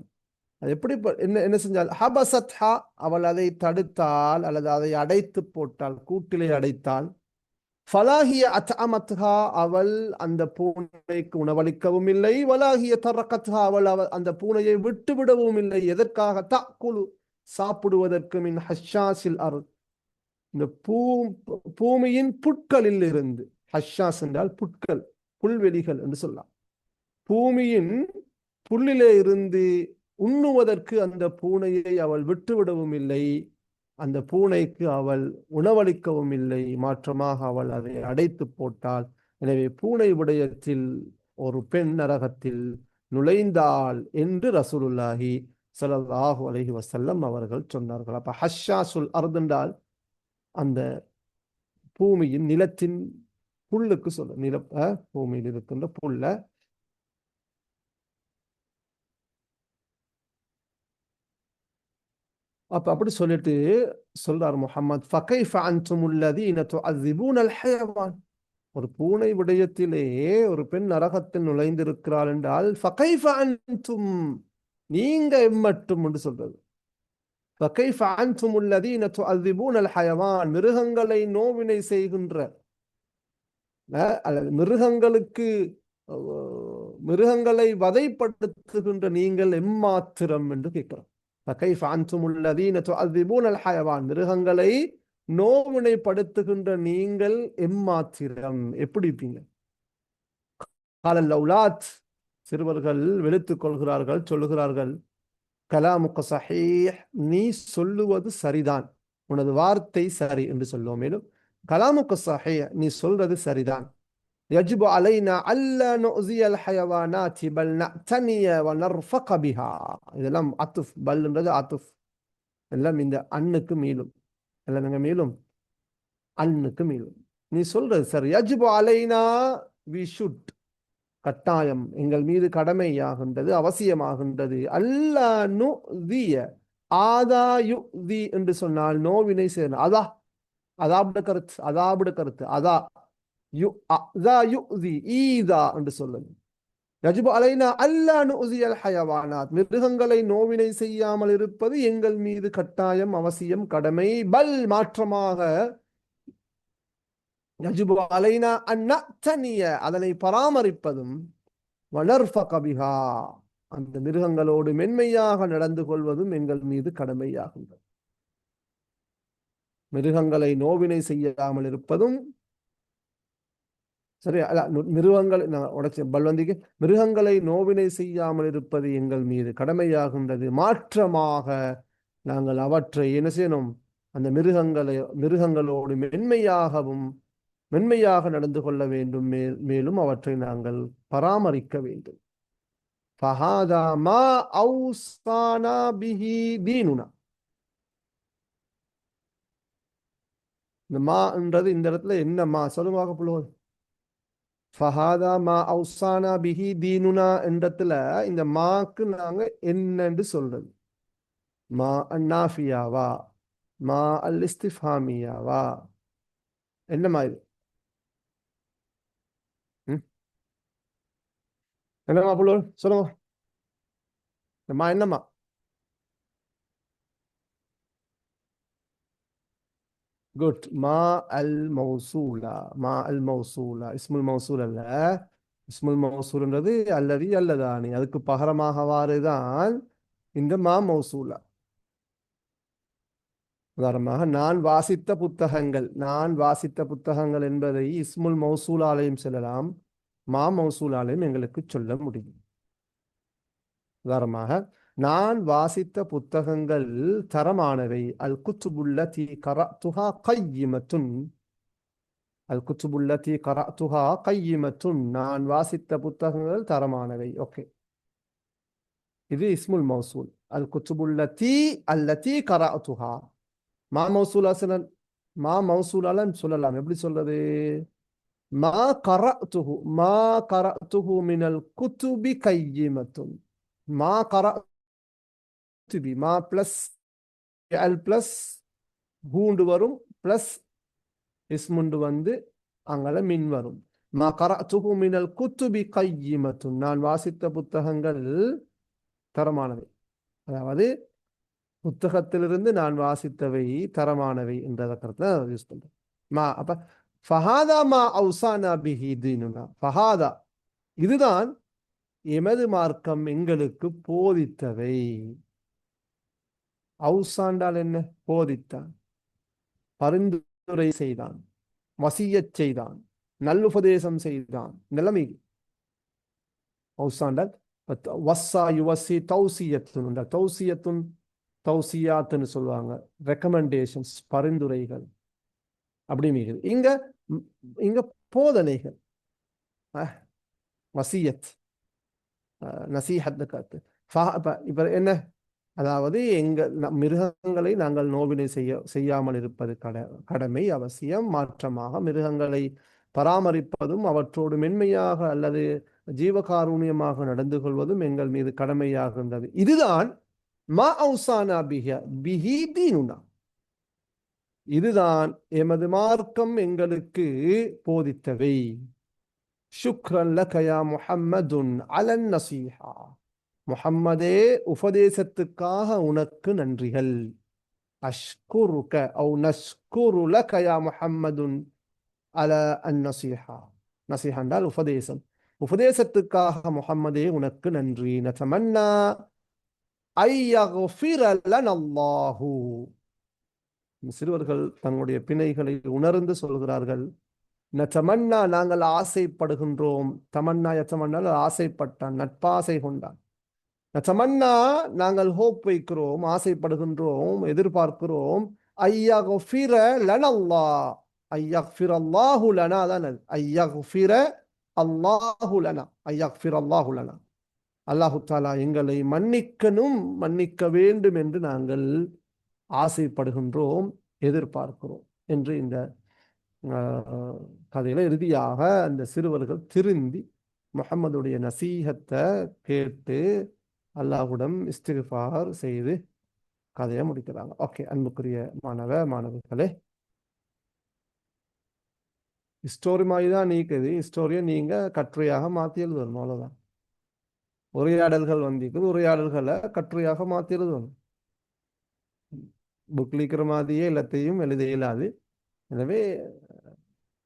அது எப்படி என்ன என்ன செஞ்சால் ஹபசத்ஹா, அவள் அதை தடுத்தால் அல்லது அதை அடைத்து போட்டால், கூட்டிலே அடைத்தால். ஃபலாஹிய அத்அமத்ஹா, அவள் அந்த பூனைக்கு உணவளிக்கவும் இல்லை. வலாஹிய தரக்கத்ஹா, அவள் அந்த பூனையை விட்டு விடவும் இல்லை. எதற்காக? தக்குலு, சாப்பிடுவதற்கு. மின் ஹஷாஸில் அர்த், இந்த பூமியின் புட்களில் இருந்து. ஹஷாஸ் என்றால் புட்கள், புல்வெளிகள் என்று சொல்லலாம். பூமியின் புல்லிலே இருந்து உண்ணுவதற்கு அந்த பூனையை அவள் விட்டுவிடவும் இல்லை. அந்த பூனைக்கு அவள் உணவளிக்கவும் இல்லை. மாற்றமாக அவள் அதை அடைத்து போட்டாள். எனவே பூனை விடயத்தில் ஒரு பெண் நரகத்தில் நுழைந்தாள் என்று ரசூலுல்லாஹி ஸல்லல்லாஹு அலைஹி வஸல்லம் அவர்கள் சொன்னார்கள். அப்ப ஹஷாசுல் அர்த் என்றால் அந்த பூமியின் நிலத்தின் புல்லுக்கு சொல்ல, பூமியில் இருக்கின்ற புல்ல. அப்ப அப்படி சொல்லிட்டு சொல்றார் முஹம்மது, ஃபகைஃப அன்தும் அல்லதீன துஅذிபூனல் ஹயவான். ஒரு பூனை விடயத்திலே ஒரு பெண் நரகத்தில் நுழைந்திருக்கிறாள் என்றால் ஃபகைஃப அன்தும், நீங்க எம்மட்டும் என்று சொல்றது. ஃபகைஃப அன்தும் அல்லதீன துஅذிபூனல் ஹயவான், மிருகங்களை நோவினை செய்கின்ற அல்லது மிருகங்களை வதைப்படுத்துகின்ற நீங்கள் எம்மாத்திரம் என்று கேட்கிறோம். فكيف أنتم الذين تعذبون الحيوان, மிருகங்களை நோவினைப்படுத்துகின்ற நீங்கள் எம்மாத்திரம், எப்படி இருப்பீங்க? قال الأولاد, சிறுவர்கள் வெளுத்துக் கொள்கிறார்கள், சொல்லுகிறார்கள், கலாமுக சஹீஹ், நீ சொல்லுவது சரிதான், உனது வார்த்தை சரி என்று சொல்லுவோம். மேலும் கலாமுக சஹீஹ், நீ சொல்றது சரிதான். يجب علينا ألا نؤذي الحيوانات بل نعتني ونرفق بها. இதெல்லாம் அத்துஃப், பல்ன்றது அத்துஃப், எல்லாம் இந்த அண்ணுக்கு மீளும், எல்லாம் நாங்க மீளும் அண்ணுக்கு மீளும். நீ சொல்றது சரி. يجب علينا, we should, கட்டாயம், எங்கள் மீது கடமையாகின்றது, அவசியமாகின்றது. அல்லா நுதிய, ஆதா யுதி என்று சொன்னால் நோவினை செய்யணும். அதா, அதாபுட கருத்து, அதாபுட கருத்து, அதா என்று சொல்லுங்க. யஜிபு அலைனா அல்லா நுஸியல் ஹயவானாத், மிருகங்களை நோவினை செய்யாமல் இருப்பது எங்கள் மீது கட்டாயம், அவசியம், கடமை. பல், மாற்றமாக, யஜிபு அலைனா அந்நத்தனிய, அதனை பராமரிப்பதும், வளர்ஃபக பிஹா, அந்த மிருகங்களோடு மென்மையாக நடந்து கொள்வதும் எங்கள் மீது கடமையாகின்றது. மிருகங்களை நோவினை செய்யாமல் இருப்பதும் சரி, மிருகங்களை உடைச்ச பல்வந்திக்கு, மிருகங்களை நோவினை செய்யாமல் இருப்பது எங்கள் மீது கடமையாகின்றது. மாற்றமாக நாங்கள் அவற்றை என்ன செய்யணும்? அந்த மிருகங்களோடு மென்மையாக நடந்து கொள்ள வேண்டும். மேலும் அவற்றை நாங்கள் பராமரிக்க வேண்டும். ஃபஹாதா மா அவ்ஸானா பிஹி தீனுனா. இந்த மா என்றது இந்த இடத்துல என்ன மா சொல்லுங்க புள்ளுவோம். ஃபஹாதா மா அவ்ஸானா பிஹி தீனுனா என்றத்துல இந்த மாக்கு நாங்க என்னன்னு சொல்றது? மா அந்நாஃபியாவா, மா அல் இஸ்திஃபாமியாவா, என்ன மாதிரி? என்னம்மா புள்ளோல் சொல்லுங்க, மா என்னம்மா? குட். மா அல் மௌசூலா, மா அல் மௌசூலா, இஸ்முல் மௌசூல் அல்ல. இஸ்முல் மௌசூல்ன்றது அல்லதி அல்லதானி, அதுக்கு பகரமாக வாருதான் இந்த மா மௌசூலா. உதாரணமாக நான் வாசித்த புத்தகங்கள் என்பதை இஸ்முல் மௌசூலாலையும் சொல்லலாம், மா மௌசூலாலையும் எங்களுக்கு சொல்ல முடியும். உதாரணமாக நான் வாசித்த புத்தகங்கள் தரமானவை. அல் குத்துபுல்லதி கரஅத்துஹா கையிமத்துன், அல் குத்துபுல்லதி கரஅத்துஹா கையிமத்துன், நான் வாசித்த புத்தகங்கள் தரமானவை. ஓகே, இது இஸ்முல் மௌசூல். அல் குத்துபுல்லதி அல்லதி கரஅத்துஹா. மா மௌசூலா மா மௌசூலால சொல்லலாம். எப்படி சொல்றது? மா கரஅத்துஹு மினல் குத்துபி கையிமத்துன். மா கரஅத்துபி, மா பிளஸ் அல் பிளஸ் ஹூண்டு வரும், பிளஸ் இஸ்முண்டு வந்து அங்கல மின் வரும். மா கரஅத்துஹு மினல் குத்துபி கையிமத்துன், நான் வாசித்த புத்தகங்கள் தரமானவை. அதாவது புத்தகத்திலிருந்து நான் வாசித்தவை தரமானவை என்ற கருத்தை யூஸ் பண்றேன். அப்ப ஃபஹாதா மா அவுசானா பிஹி தீனுனா, ஃபஹாதா இதுதான் எமது மார்க்கம் எங்களுக்கு போதித்தவை. அவுசாண்டால் என்ன? போதித்தான், பரிந்துரை செய்தான், வசியச் செய்தான், நல்லுபதேசம் செய்தான். நிலைமை அவுசாண்டால் வஸ்ஸா யுவசி தௌசியத்துன், தௌசியத்துன் தௌசியாத்துன்னு சொல்லுவாங்க, ரெக்கமெண்டேஷன்ஸ், பரிந்துரைகள் அப்படின்னு. இங்க இங்க போதனைகள், வசியத், நசீஹத் காத்து. இப்ப என்ன, அதாவது மிருகங்களை நாங்கள் நோவினை செய்யாமல் இருப்பது கடமை, அவசியம். மாற்றமாக மிருகங்களை பராமரிப்பதும் அவற்றோடு மென்மையாக அல்லது ஜீவகாருண்யமாக நடந்து கொள்வதும் எங்கள் மீது கடமையாகின்றது. இதுதான் மா அவுசானா பிஹி தீனுனா, இதுதான் எமது மார்க்கம் எங்களுக்கு போதித்தவை. ஷுக்ரன் லக யா முஹம்மதுன் அலன் நசீஹா, முஹம்மதே உபதேசத்துக்காக உனக்கு நன்றிகள். அஷ்குருக அவு நஷ்குரு லக யா முஹம்மதுன் அல அன் நசீஹா. நசீஹா என்றால் உபதேசம். உபதேசத்துக்காக முஹம்மதே உனக்கு நன்றி. நதமன்னா ஐயக்ஃபிர லனல்லாஹு, சிறுவர்கள் தங்களுடைய பிணைகளை உணர்ந்து சொல்கிறார்கள். நதமன்னா நாங்கள் ஆசைப்படுகின்றோம். தமன்னா யதமன்னா ஆசைப்பட்டான், நட்பாசை கொண்டான். நதமன்னா நாங்கள் ஹோப் வைக்கிறோம், ஆசைப்படுகின்றோம், எதிர்பார்க்கிறோம். ஐயக்ஃபிர லனல்லாஹ், ஐயக்ஃபிர அல்லாஹு லனா தான் அது. ஐயக்ஃபிர அல்லாஹு லனா, ஐயக்ஃபிர அல்லாஹு லனா, அல்லாஹு தஆலா எங்களை மன்னிக்கணும், மன்னிக்க வேண்டும் என்று நாங்கள் ஆசைப்படுகின்றோம், எதிர்பார்க்கிறோம் என்று இந்த கதையில இறுதியாக அந்த சிறுவர்கள் திருந்தி முஹம்மதுடைய நசீஹத்தை கேட்டு அல்லாஹ்விடம் இஸ்திக்ஃபார் செய்து கதையை முடிக்கிறாங்க. ஓகே, அன்புக்குரிய மாணவர்களே, ஸ்டோரி மாதிரி தான் நீக்குது. ஸ்டோரியை நீங்க கட்டுரையாக மாற்றி எழுதணும், அவ்வளவுதான். உரையாடல்கள் வந்திக்குது, உரையாடல்களை கட்டுரையாக மாற்றி எழுதணும். புக் லீக்கிற மாதிரியே எல்லாத்தையும் எழுத இயலாது. எனவே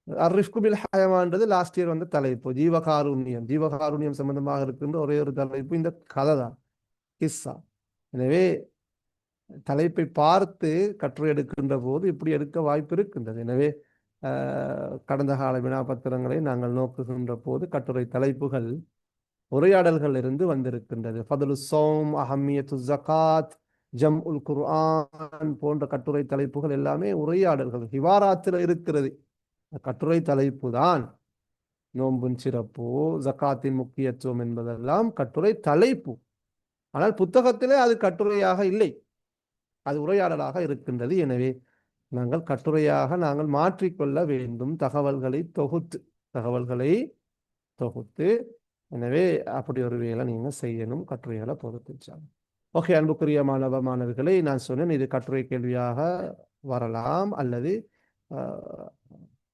அர்ரிஃப்கு பில் ஹயவான்றது லாஸ்ட் இயர் வந்த தலைப்பு. ஜீவகாருண்யம் சம்பந்தமாக இருக்கின்ற ஒரே ஒரு தலைப்பு இந்த கதை தான், கிஸ்ஸா. எனவே தலைப்பை பார்த்து கட்டுரை எடுக்கின்ற போது இப்படி எடுக்க வாய்ப்பு இருக்கின்றது. எனவே கடந்த கால வினாபத்திரங்களை நாங்கள் நோக்குகின்ற போது கட்டுரை தலைப்புகள் உரையாடல்கள் இருந்து வந்திருக்கின்றது. ஃபதுலு ஸௌம், அஹம்மியத்து ஜகாத், ஜம் உல் குர்ஆன் போன்ற கட்டுரை தலைப்புகள் எல்லாமே உரையாடல்கள், ஹிவாராத்தில் இருக்கிறது. கட்டுரை தலைப்பு தான். நோம்பின் சிறப்பு, ஜகாத்தின் முக்கியத்துவம் என்பதெல்லாம் கட்டுரை தலைப்பு. ஆனால் புத்தகத்திலே அது கட்டுரையாக இல்லை, அது உரையாடலாக இருக்கின்றது. எனவே நாங்கள் கட்டுரையாக நாங்கள் மாற்றிக்கொள்ள வேண்டும், தகவல்களை தொகுத்து. எனவே அப்படி ஒரு வேலை நீங்க செய்யணும், கட்டுரைகளை பொறுத்து. ஓகே, அன்புக்குரிய மாணவர்களை, நான் சொன்னேன் இது கட்டுரை கேள்வியாக வரலாம், அல்லது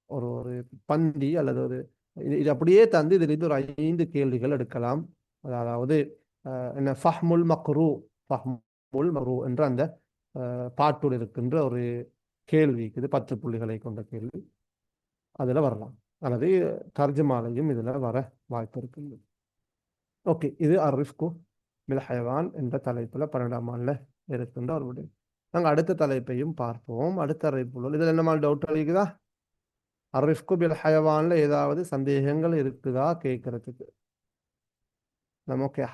ஒரு ஒரு பந்தி அல்லது ஒரு இது அப்படியே தந்து இதிலிருந்து ஒரு 5 கேள்விகள் எடுக்கலாம். அதாவது என்ன, ஃபஹ்முல் மக்ரூ என்ற அந்த பாட்டுள் இருக்கின்ற ஒரு கேள்வி, இது 10 புள்ளிகளை கொண்ட கேள்வி, அதுல வரலாம். அல்லது தர்ஜமாலையும் இதுல வர வாய்ப்பு இருக்குது. ஓகே, இது அர்ரிஃப்கு பில் ஹயவான் என்ற தலைப்புல 12ஆம் ஆண்டுல இருக்கின்ற ஒரு விடயம். நாங்கள் அடுத்த தலைப்பையும் பார்ப்போம். அடுத்த தலைப்புள்ள இதில் என்ன மாதிரி டவுட் இருக்குதா? அர்ரிஃப்கு பில் ஹயவான்ல ஏதாவது சந்தேகங்கள் இருக்குதா கேட்கறதுக்கு? நம்ம ஓகே.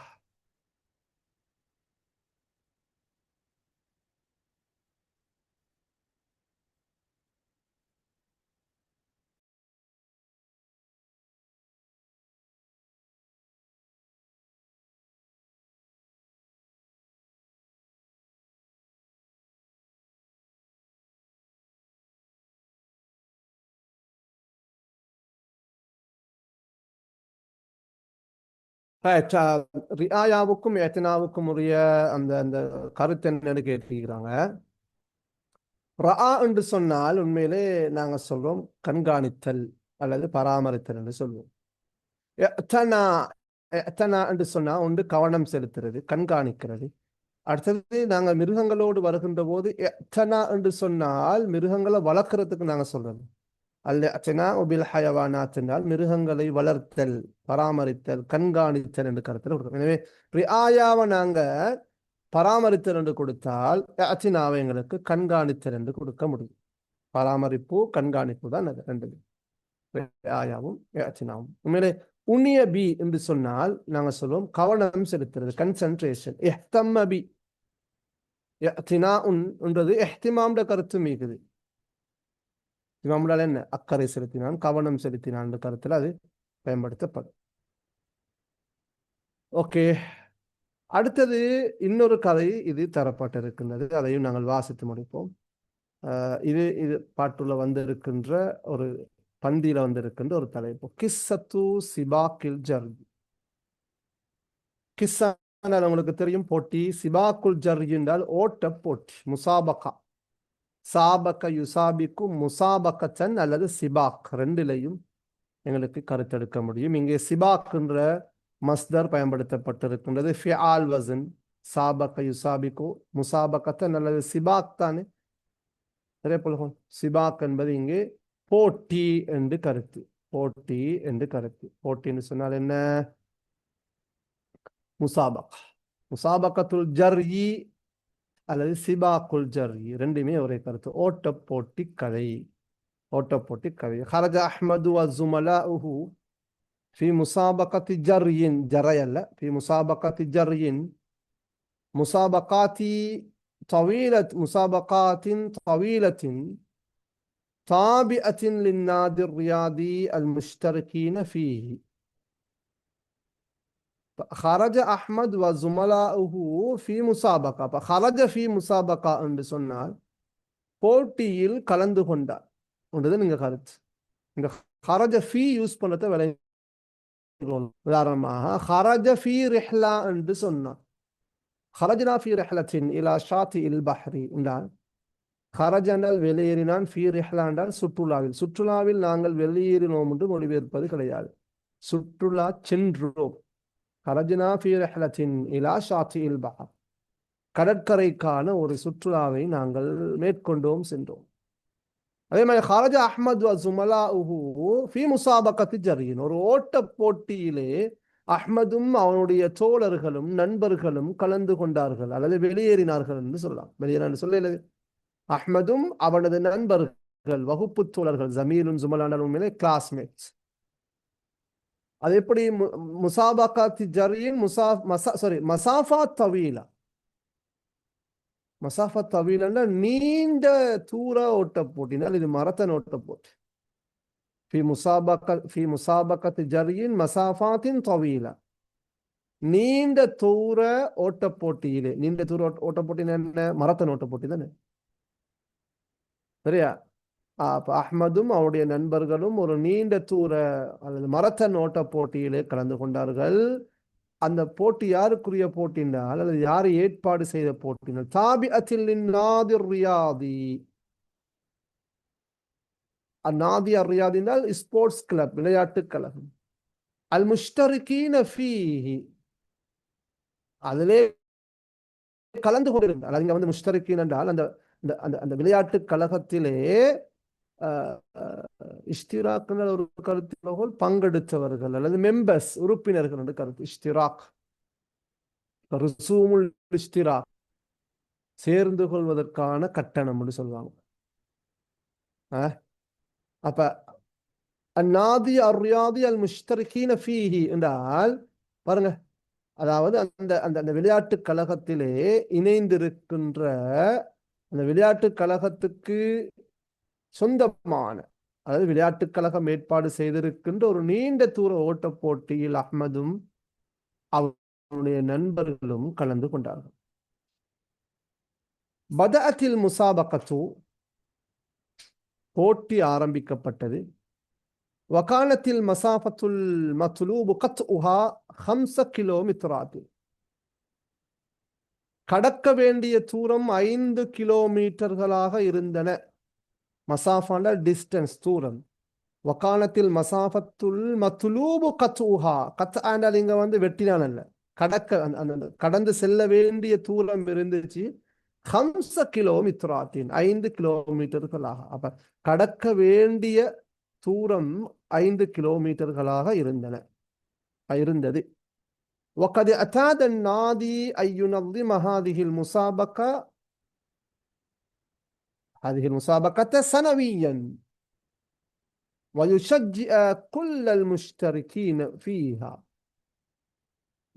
ரியாயாவுக்கும் ஏத்தனாவுக்கும் உரிய அந்த அந்த கருத்து என்னன்னு கேட்டிருக்கிறாங்க. ரா என்று சொன்னால் உண்மையிலே நாங்க சொல்றோம் கண்காணித்தல் அல்லது பராமரித்தல் என்று சொல்லுவோம். எத்தனா என்று சொன்னா ஒன்று கவனம் செலுத்துறது, கண்காணிக்கிறது. அடுத்தது நாங்கள் மிருகங்களோடு வருகின்ற போது எத்தனா என்று சொன்னால் மிருகங்களை வளர்க்கறதுக்கு நாங்கள் சொல்றது. அல்ல அச்சனா உபில் ஹயவானாத் என்றால் மிருகங்களை வளர்த்தல், பராமரித்தல், கண்காணித்தல் என்று கருத்தில் கொடுக்கும். எனவே ரியாயாவை நாங்க பராமரித்தல் என்று கொடுத்தால் அச்சினாவை எங்களுக்கு கண்காணித்தல் என்று கொடுக்க முடியும். பராமரிப்பு கண்காணிப்பு தான் அது ரெண்டு, ரியாயாவும் அச்சினாவும். உண்மையிலே உன்னிய பி என்று சொன்னால் நாங்கள் சொல்லுவோம் கவனம் செலுத்துறது, கன்சன்ட்ரேஷன். எஹ்தம்ம பி என்றது எஹ்திமாம்ட கருத்து மீகுது. இமாம்டால் என்ன அக்கறை செலுத்தினான், கவனம் செலுத்தினான் கருத்தில் அது பயன்படுத்தப்படும். ஓகே, அடுத்தது இன்னொரு கதை இது தரப்பட்டிருக்கின்றது, அதையும் நாங்கள் வாசித்து முடிப்போம். இது பாட்டுள்ள வந்திருக்கின்ற ஒரு பந்தியில வந்திருக்கின்ற ஒரு தலைப்பு, கிஸ்ஸத்து சிபாக்கில் ஜர்ஜி. கிஸ்ஸா உங்களுக்கு தெரியும், போட்டி. சிபாக்குல் ஜர்ஜி என்றால் ஓட்ட போட்டி, முசாபகா. சாபக்க யுசாபிக்கு முசாபக்கத்தன் அல்லது சிபாக் ரெண்டிலையும் எங்களுக்கு கருத்தெடுக்க முடியும். இங்கே சிபாக் என்ற மஸ்தர் பயன்படுத்தப்பட்டிருக்கின்றது. ஃபிஆல் வஸன், சாபக்க யுசாபிக்கு முசாபக்கத்தன் அல்லது சிபாக் தானே. நிறைய போல சிபாக் என்பது இங்கே போட்டி என்று கருத்து. போட்டி என்று கருத்து. போட்டின்னு சொன்னால் என்ன? முசாபக். முசாபக்கத்துல் ஜர்இ அல்லது சிபாக்குல் ஜர்இ ரெண்டுமே ஒரே கருத்து. ஓட்ட போட்டி கதை, ஓட்ட போட்டி கதை. خرج أحمد وزملاؤه في مسابقة جري، جري لا، في مسابقة جري، مسابقات طويلة تابعة للنادي الرياضي المشتركين فيه. خرج أحمد وزملاؤه في مسابقة. خرج في مسابقة என்று சொன்னால் போட்டியில் கலந்து கொண்டார் என்றது நீங்க கருத்து. இந்த خرج في யூஸ் பண்ணத விளங்கி. உதாரணமாக خرج في رحلة என்று சொன்னார். خرجنا في رحلة إلى شاطئ البحر என்றால் خرج என்றால் வெளியேறினான், في رحلة என்றால் சுற்றுலாவில். சுற்றுலாவில் நாங்கள் வெளியேறினோம் என்று மொழிபெயர்ப்பது கிடையாது. சுற்றுலா சென்றோம். خرجنا في رحلة إلى شاطئ البحر, கடற்கரைக்கான ஒரு சுற்றுலாவை நாங்கள் மேற்கொண்டோம், சென்றோம். அதே மாதிரி خرج أحمد وزملاؤه في مسابقة جري, ஒரு ஓட்ட போட்டியிலே அஹ்மதும் அவனுடைய தோழர்களும் நண்பர்களும் கலந்து கொண்டார்கள் அல்லது வெளியேறினார்கள் என்று சொல்லலாம். வெளியேறினார் சொல்லல, அஹ்மதும் அவனது நண்பர்கள், வகுப்பு தோழர்கள், ஜமீலும் ஜுமலானும் கிளாஸ்மேட்ஸ். அது எப்படி? முசாபகாத் ஜர்யின் மசாஃபா தவீலா. மசாஃபா தவீலன்னா நீண்ட தூர ஓட்ட போட்டினால் இது மரத்தன் ஓட்ட போட்டி. في مسابقة جري مسافات طويلة, நீண்ட தூர ஓட்ட போட்டியிலே. நீண்ட தூர ஓட்ட போட்டினா என்ன? மரத்தன் ஓட்ட போட்டி தானே, சரியா? அப்ப அஹ்மதும் அவருடைய நண்பர்களும் ஒரு நீண்ட தூர அல்லது மரத்தன் ஓட்ட போட்டியிலே கலந்து கொண்டார்கள். அந்த போட்டி யாருக்குரிய போட்டினால் அல்லது யாரு ஏற்பாடு செய்த போட்டினால்? தாபிஅத்தில் லின்னாதிர் ரியாதி. அந்நாதி அர்-ரியாதி என்றால் ஸ்போர்ட்ஸ் கிளப், விளையாட்டு கழகம். அல் முஷ்தரிகீன ஃபீஹி, அதிலே கலந்து கொண்டிருந்தார். அது இங்க வந்து முஷ்தரிகீன் என்றால் அந்த அந்த விளையாட்டு கழகத்திலே இஷ்திராக் ஒரு கருத்து, பங்கெடுத்தவர்கள் அல்லது மெம்பர்ஸ், உறுப்பினர்கள் என்று கருத்து. இஷ்திராக், ருசூமுல் இஷ்திராக், சேர்ந்து கொள்வதற்கான கட்டணம் என்று சொல்லுவாங்க. அப்ப அந்நாதி அர்-ரியாதி அல் முஷ்தரிகீன ஃபீஹி என்றால் பாருங்க, அதாவது அந்த அந்த விளையாட்டு கழகத்திலே இணைந்திருக்கின்ற அந்த விளையாட்டு கழகத்துக்கு சொந்தமான, அதாவது விளையாட்டு கழகம் ஏற்பாடு செய்திருக்கின்ற ஒரு நீண்ட தூர ஓட்ட போட்டியில் அஹ்மதும் அவருடைய நண்பர்களும் கலந்து கொண்டார்கள். பதஅத்தில் முசாபகத்து, போட்டி ஆரம்பிக்கப்பட்டது. வகானத்தில் மசாஃபத்துல் மத்லூபு கத்உஹா 5 கிலோமீட்டர், கடக்க வேண்டிய தூரம் 5 கிலோமீட்டர்களாக இருந்தன. மசாஃபான டிஸ்டன்ஸ், தூரம். வகானத்தில் மசாஃபத்துல் மத்லூபு கத்உஹா, கத் ஆண்டால் இங்க வந்து வெட்டினான் அல்ல, கடந்து செல்ல வேண்டிய தூரம் இருந்துச்சு. 5 கிலோமீட்டராத்தின் 5 கிலோமீட்டர்களாக. அப்ப கடக்க வேண்டிய தூரம் 5 கிலோமீட்டர்களாக இருந்தது. وقد اعتاد النادي أن ينظم هذه المسابقة سنويا ويشجع كل المشتركين فيها.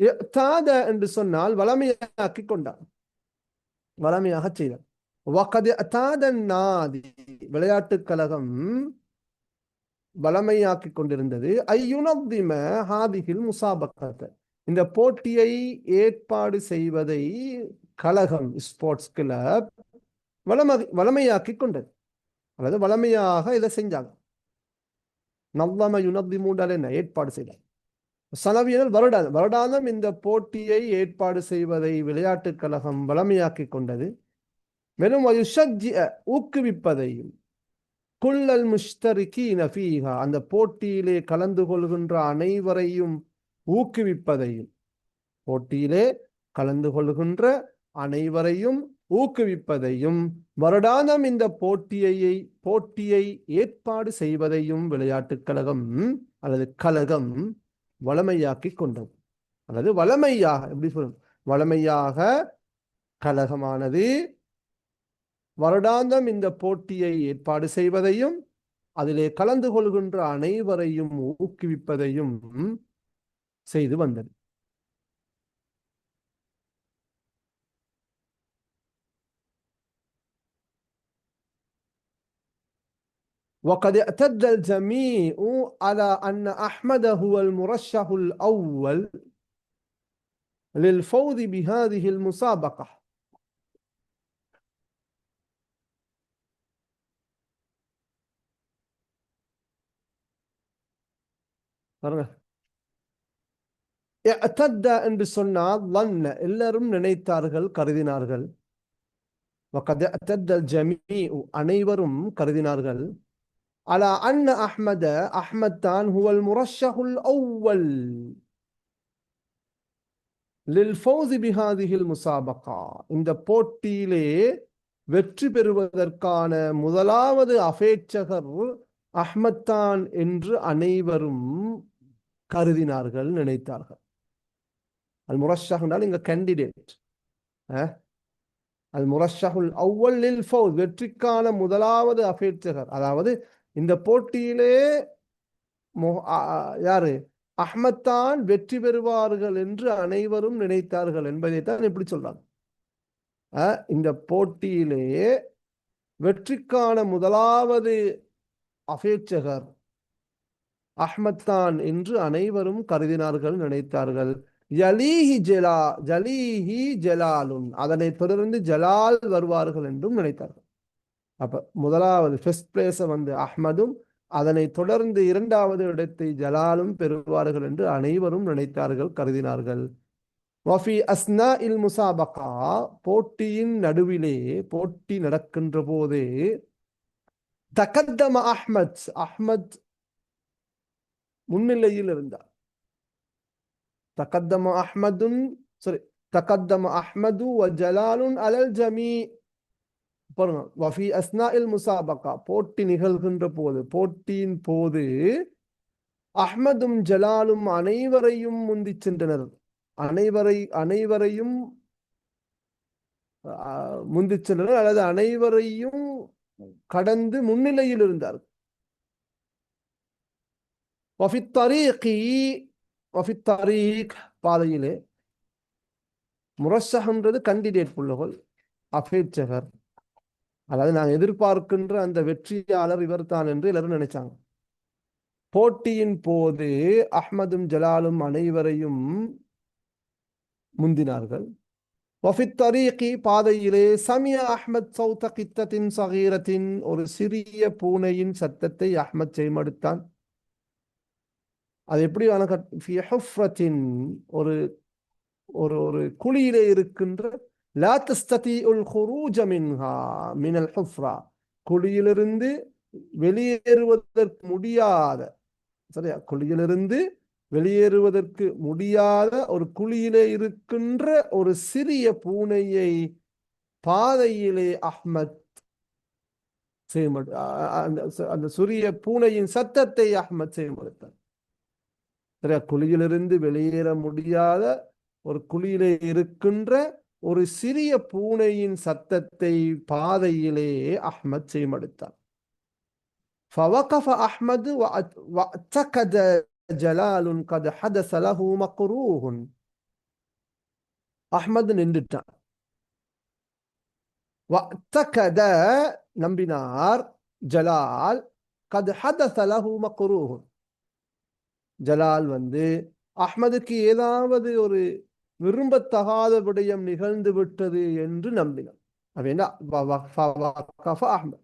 اعتاد என்று சொன்னால் வளமையாக்கிக் கொண்டார், வளமையாக செய்தார். وقد اعتاد النادي விளையாட்டுக் கழகம் வளமையாக்கிக் கொண்டிருந்தது. ஐயுனத்திம ஹாதிஹில் முசாபக்கத்தை, இந்த போட்டியை ஏற்பாடு செய்வதை கழகம் ஸ்போர்ட்ஸ் கிளப் வளமையாக்கிக் கொண்டது, அல்லது வளமையாக இதை செஞ்சாங்க. நவ்வம யுனத்தி மூண்டால் என்ன ஏற்பாடு செய்தார். சனவியல் வருடாந்தம் இந்த போட்டியை ஏற்பாடு செய்வதை விளையாட்டுக் கழகம் வளமையாக்கிக் கொண்டது. மேலும் ஊக்குவிப்பதையும் குல்லல் முஷ்தரிகீன ஃபீஹா, அந்த போட்டியிலே கலந்து கொள்கின்ற அனைவரையும் ஊக்குவிப்பதையும், போட்டியிலே கலந்து கொள்கின்ற அனைவரையும் ஊக்குவிப்பதையும் வருடாந்தம் இந்த போட்டியை ஏற்பாடு செய்வதையும் விளையாட்டுக் கழகம் அல்லது கழகம் வளமையாக்கிக் கொண்டது. அல்லது வளமையாக எப்படி சொல்லும், வளமையாக கழகமானது வருடாந்தம் இந்த போட்டியை ஏற்பாடு செய்வதையும் அதிலே கலந்து கொள்கின்ற அனைவரையும் ஊக்குவிப்பதையும் செய்து வந்தது. وقد اعتد الجميع على أن أحمد هو المرشح الأول للفوز بهذه المسابقة. اعتد என்று சொன்னால் ظن, எல்லாரும் நினைத்தார்கள், கருதினார்கள். وقد اعتد الجميع, அனைவரும் கருதினார்கள். على أن أحمد தான் هو المرشح الأول للفوز بهذه المسابقة, இந்த போட்டியிலே வெற்றி பெறுவதற்கான முதலாவது அபேட்சகர் அஹ்மத் தான் என்று அனைவரும் கருதினார்கள், நினைத்தார்கள். அல் முரஷஹ் என்றால் இங்க கேண்டிடேட். அல் முரஷஹுல் அவ்வல் லில் ஃபௌஸ், வெற்றிக்கான முதலாவது அபேட்சகர். அதாவது இந்த போட்டியிலே யாரு, அஹ்மத் தான் வெற்றி பெறுவார்கள் என்று அனைவரும் நினைத்தார்கள் என்பதைத்தான் எப்படி சொல்றாங்க. இந்த போட்டியிலே வெற்றிக்கான முதலாவது அபேட்சகர் அஹ்மத் தான் என்று அனைவரும் கருதினார்கள், நினைத்தார்கள். ஜலீஹி ஜலாலுன், அதனை தொடர்ந்து ஜலால் வருவார்கள் என்றும் நினைத்தார்கள். அப்ப முதலாவது ஃபர்ஸ்ட் பிளேஸ அஹ்மதும், அதனை தொடர்ந்து இரண்டாவது இடத்தை ஜலாலும் பெறுவார்கள் என்று அனைவரும் நினைத்தார்கள், கருதினார்கள். வஃபி அஸ்னாஇல் முசாபகா, போட்டியின் நடுவிலே, போட்டி நடக்கின்ற போதே, தகத்தம அஹ்மத் முன்னிலையில் இருந்தார். தகத்தம அஹ்மது வ ஜலாலுன் அலல் ஜமீ. பாருங்க, வஃபி அஸ்னாஇல் முசாபகா, போட்டி நிகழ்கின்ற போது, போட்டியின் போது அஹ்மதும் ஜலாலும் அனைவரையும் முந்தி சென்றனர். அனைவரையும் முந்தி சென்றனர், அல்லது அனைவரையும் கடந்து முன்னிலையில் இருந்தார். பாதையிலே, முரஷஹ்ன்றது கண்டிடேட் புள்ளகோல், அபேட்சகர். அதாவது நாங்கள் எதிர்பார்க்கின்ற அந்த வெற்றியாளர் இவர் தான் என்று எல்லாரும் நினைச்சாங்க. போட்டியின் போது அஹ்மதும் ஜலாலும் அனைவரையும் முந்தினார்கள். பாதையிலே சமிய அஹ்மத் சௌத கித்தத்தின் சகீரத்தின், ஒரு சிறிய பூனையின் சத்தத்தை அஹ்மத் செய்மடுத்தான். அது எப்படி ஒரு ஒரு குழியிலே இருக்கின்ற, லா தஸ்ததீஉல் குரூஜ மின்ஹா மினல் ஹுஃப்ரா, குழியிலிருந்து வெளியேறுவதற்கு முடியாத, சரியா, குழியிலிருந்து வெளியேறுவதற்கு முடியாத ஒரு குழியிலே இருக்கின்ற ஒரு சிறிய பூனையை பாதையிலே அஹ்மத் அந்த சிறிய பூனையின் சத்தத்தை அஹ்மத் செய்யப்படுத்தார். குழியிலிருந்து வெளியேற முடியாத ஒரு குழியிலே இருக்கின்ற ஒரு சிறிய பூனையின் சத்தத்தை பாதையிலே அஹ்மத் செய்யப்படுத்தார். فوقف أحمد واعتقد جلال قد حدث له مكروه. அஹ்மத் நின்றுட்டான். واعتقد நம்பினார். ஜலால் قد حدث له مكروه. ஜலால் அஹ்மதுக்கு ஏதாவது ஒரு விரும்பத்தகாத விடயம் நிகழ்ந்து விட்டது என்று நம்பினார். அஹ்மத்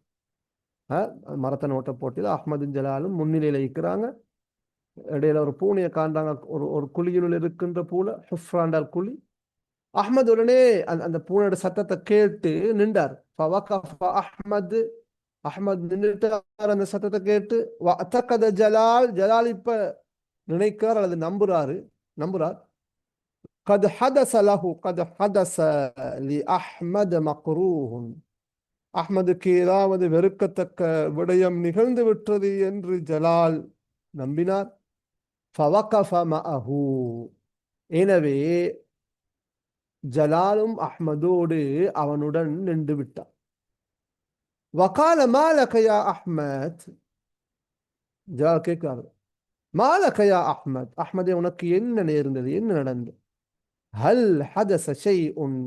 மரத்தை நோட்ட போட்டியில் அஹ்மதும் ஜலாலும் முன்னிலையில் இருக்கிறாங்க. இடையில ஒரு பூனையை காண்றாங்க. ஒரு குழியினுள் இருக்கின்ற பூனை, ஹுஃப்ராண்டால் குழி. அஹ்மது உடனே அந்த பூனையோட சத்தத்தை கேட்டு நின்றார். அஹ்மது நின்றுட்டார். அந்த சத்தத்தை கேட்டு ஜலால் ஜலால் இப்ப நினைக்கிறார் அல்லது நம்புறார். قد حدث له قد حدث لأحمد مكروه. அஹ்மதுக்கு ஏதாவது வெறுக்கத்தக்க விடயம் நிகழ்ந்து விட்டது என்று ஜலால் நம்பினார். فوقف معه. எனவே ஜலாலும் அஹ்மதோடு அவனுடன் நின்று விட்டார். وقال ما لك يا أحمد. ஜலால் கேட்கிறார், மாலக யா அஹ்மத், அஹ்மதே உனக்கு என்ன நேர்ந்தது, என்ன நடந்தது? ஹல் ஹதஸ ஷைஉன்,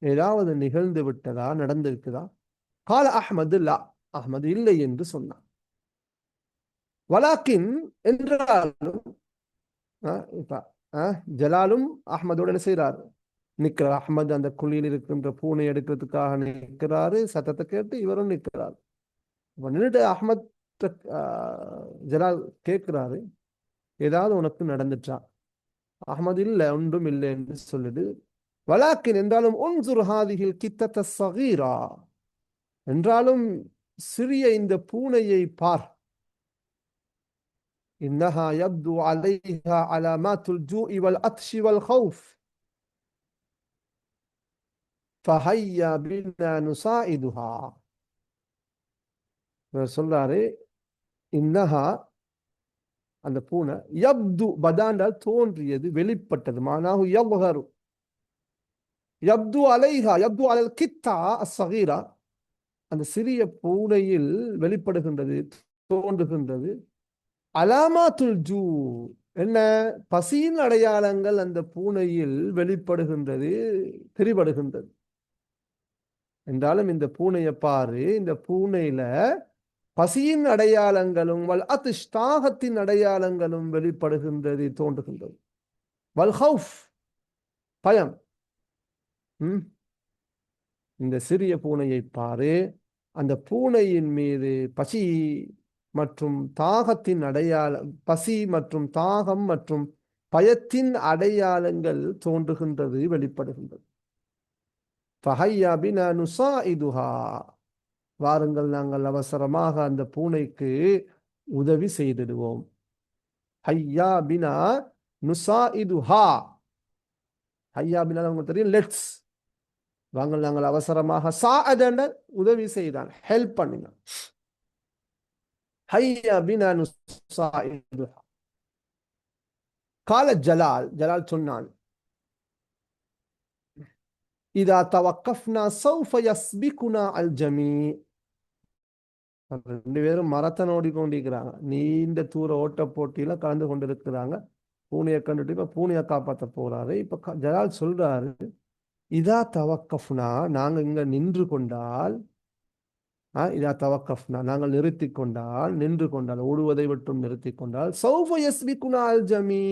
ஏதாவது நிகழ்ந்து விட்டதா, நடந்திருக்குதா? கால அஹ்மது லா, அஹ்மது இல்லை என்று சொன்னான். வலாக்கின் என்றாலும் ஜலாலும் அஹ்மதோடு என்ன செய்கிறார், நிற்கிறார். அஹ்மது அந்த குழியில் இருக்கின்ற பூனை எடுக்கிறதுக்காக நிற்கிறாரு. சத்தத்தை கேட்டு இவரும் நிற்கிறார். நின்றுட்டு அஹ்மத் ஜலால் கேட்கிறாரு, ஏதாவது உனக்கு நடந்துச்சா? அஹ்மது இல்லை, ஒன்றும் இல்லை என்று சொல்லுது. வலாக்கின் என்றாலும் உன்சுர் ஹாதிஹில் கித்தத்த ஸகீரா, என்றாலும் சிறிய இந்த பூனையை பார். இன்னஹா யப்து அலைஹா அலாமாத்துல் ஜூஇ வல் அத்ஷி வல் ஹௌஃப் ஃபஹய்யா பின்னா நுசாயிதுஹா. சொல்றாரு, இன்னஹா அந்த பூனை, யப்து பதாண்டால் தோன்றியது, வெளிப்பட்டது. மானாஹு யப்ஹரு, யப்து அலைஹா, யப்து அலல் கித்தா அஸ்ஸகீரா, அந்த சிறிய பூனையில் வெளிப்படுகின்றது, தோன்றுகின்றது. அலாமாத்துல் ஜூ, என்ன, பசியின் அடையாளங்கள் அந்த பூனையில் வெளிப்படுகின்றது, தெரிபடுகின்றது. என்றாலும் இந்த பூனையை பாரு, இந்த பூனையில பசியின் அடையாளங்களும் வல் அத்ஷ், தாகத்தின் அடையாளங்களும் வெளிப்படுகின்றது, தோன்றுகின்றது. வல் ஹவுஃப், பயம். இந்த சிறிய பூனையை பாரு, அந்த பூனையின் மீது பசி மற்றும் தாகத்தின் அடையாளம், பசி மற்றும் தாகம் மற்றும் பயத்தின் அடையாளங்கள் தோன்றுகின்றது, வெளிப்படுகின்றது. ஃபஹய்யா பினா நுசாயிதுஹா, வாருங்கள் நாங்கள் அவசரமாக அந்த பூனைக்கு உதவி செய்திடுவோம். ஹய்யா பினா நுசாயிதுஹா, ஹய்யா பினா உங்களுக்கு தெரியும், லெட்ஸ், வாங்கள் நாங்கள் அவசரமாக, சாஅத உதவி செய்தான், ஹெல்ப் பண்ணுங்க. ஹய்யா பினா நுசாயிதுஹா. கால ஜலால், ஜலால் சொன்னான், இதா தவக்கஃப்னா சௌஃப யஸ்பிகுனா அல் ஜமீ. ரெண்டு பேரும் மரத்தை ஓடிக்கொண்டிருக்கிறாங்க, நீண்ட தூர ஓட்ட போட்டியில கலந்து கொண்டிருக்கிறாங்க. பூனையை கண்டுட்டு இப்ப பூனையை காப்பாற்ற போறாரு. இப்ப ஜலால் சொல்றாரு, இதா தவக்கஃப்னா, நாங்க இங்க நின்று கொண்டால், இதா தவக்கஃப்னா, நாங்கள் நிறுத்தி கொண்டால், நின்று கொண்டால், ஓடுவதை விட்டும் நிறுத்தி கொண்டால், சௌஃப யஸ்பிகுனா அல் ஜமீ,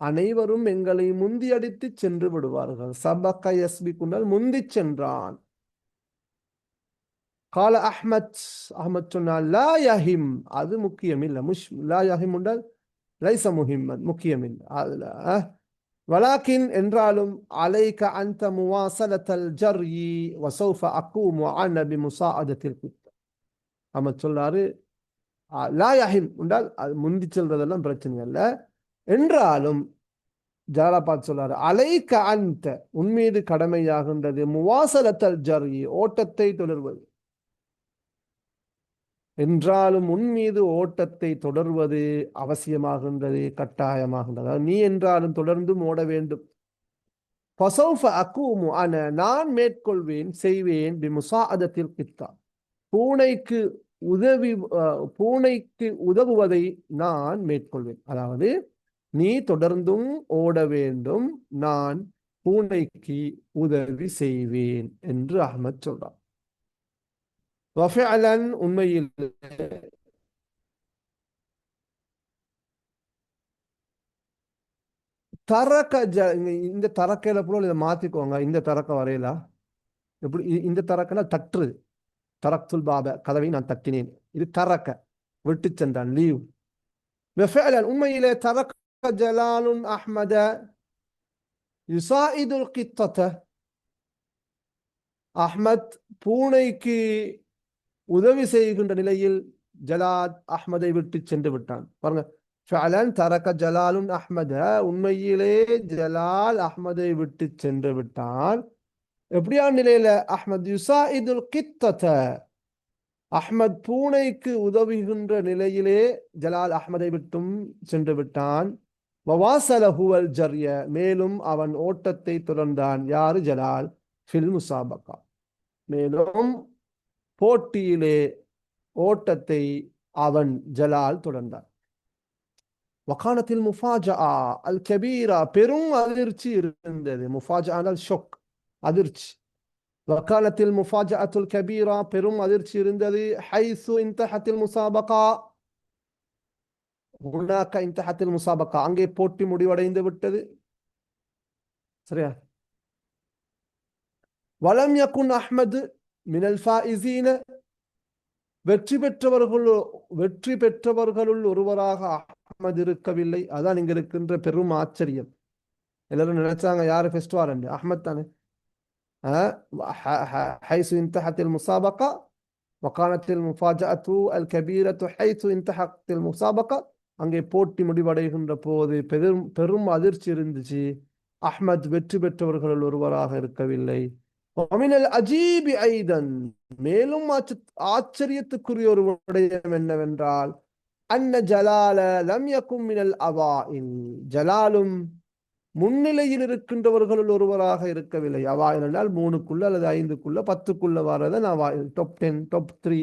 அனைவரும் எங்களை முந்தி அடித்து சென்று விடுவார்கள். சபக்க யஸ்பிகுனால் முந்தி சென்றான். கால அஹ்மத், அஹ்மத் சொன்னால், லா யஹிம், அது முக்கியம் இல்ல. லா யஹிம் என்றால் லைஸ முஹிம்மன், முக்கியம் இல்லை அதுல. வலாக்கின் என்றாலும், அலைக அன்த முவாசலத்தல் ஜர்யி வசௌஃப அக்கூமு அன பிமுசாஅதத்தில் குத்த. அஹ்மத் சொல்றாரு, லா யஹிம் என்றால் அது முந்தி செல்றதெல்லாம் பிரச்சனை இல்லை, என்றாலும் ஜலாலாபாத் சொல்றாரு, அலைக்க அந்த உன்மீது கடமையாகின்றது முவாசலத்தல் ஜரி ஓட்டத்தை தொடர்வது. என்றாலும் உன்மீது ஓட்டத்தை தொடர்வது அவசியமாகின்றது, கட்டாயமாகின்றது. அதாவது நீ என்றாலும் தொடர்ந்தும் ஓட வேண்டும். ஃபஸௌஃப அகூமு அன நான் மேற்கொள்வேன் செய்வேன் பிமுசாஅதத்தில் கித்தா பூனைக்கு பூனைக்கு உதவுவதை நான் மேற்கொள்வேன். அதாவது நீ தொடர்ந்தும் ஓட வேண்டும், நான் பூனைக்கு உதவி செய்வேன் என்று அஹ்மத் சொல்றான். வஃபிஅலன் உண்மையில் தரக்க இந்த தரக்கையில போல இதை மாத்திக்கோங்க. இந்த தரக்க வரையில எப்படி இந்த தரக்கனா தற்று, தரக்துல் பாப கதவை நான் தட்டினேன். இது தரக்க விட்டு சென்றான், லீவ். உண்மையிலே தரக்க ஜலாலுன் அஹ்மத யுசாயிதுல் கித்தத அஹ்மத் பூனைக்கு உதவி செய்கின்ற நிலையில் ஜலால் அஹ்மதை விட்டு சென்று விட்டான். பாருங்க, ஃபஅலன் தரக்க ஜலாலுன் அஹ்மத உண்மையிலே ஜலால் அஹ்மதை விட்டு சென்று விட்டான். எப்படியான நிலையில? அஹ்மத் யுசாயிதுல் கித்தத அஹ்மத் பூனைக்கு உதவுகின்ற நிலையிலே ஜலால் அஹ்மதை விட்டும் சென்று விட்டான். வவாசலஹுவல் ஜர்ய மேலும் அவன் ஓட்டத்தை தொடர்ந்தான். யாரு? ஜலால். ஃபில் முசாபகா மேலும் போட்டியிலே ஓட்டத்தை அவன் ஜலால் தொடர்ந்தான். வகானத்தில் முஃபாஜா அல் கபீரா பெரும் அதிர்ச்சி இருந்தது. முஃபாஜா அல் ஷொக், அதிர்ச்சி. வகானத்தில் முஃபாஜஅத்துல் கபீரா பெரும் அதிர்ச்சி இருந்தது. ஹைசு இன்தஹத்தில் முசாபகா ஹுனாக இன்தஹத்தில் முசாபகா அங்கே போட்டி முடிவடைந்து விட்டது. சரியா? வலம் யகுன் அஹ்மது மினல் ஃபாயிஸீன வெற்றி பெற்றவர்களுள் ஒருவராக அஹ்மது இருக்கவில்லை. அதான் இங்க இருக்கின்ற பெரும் ஆச்சரியம். எல்லாரும் நினைச்சாங்க யாரு ஃபர்ஸ்ட் வாரண்ட்? அஹ்மத் தானே. حيث انتهت المسابقة وكانت المفاجأة الكبيرة حيث انتهت المسابقة அங்கே போட்டி முடிவடைகின்ற போது பெரும் அதிர்ச்சி இருந்துச்சு. அஹ்மத் வெற்றி பெற்றவர்களுள் ஒருவராக இருக்கவில்லை. அஜீபி ஐதன் மேலும் ஆச்சரியத்துக்குரிய ஒரு விடயம் என்னவென்றால் அன்ன ஜலால லம் யகும் மினல் அவாஇல் ஜலாலும் முன்னிலையில் இருக்கின்றவர்களுள் ஒருவராக இருக்கவில்லை. அவாயில் என்றால் 3க்குள்ள அல்லது 5க்குள்ள 10க்குள்ள வரத அவாயில், டாப் 10 டாப் 3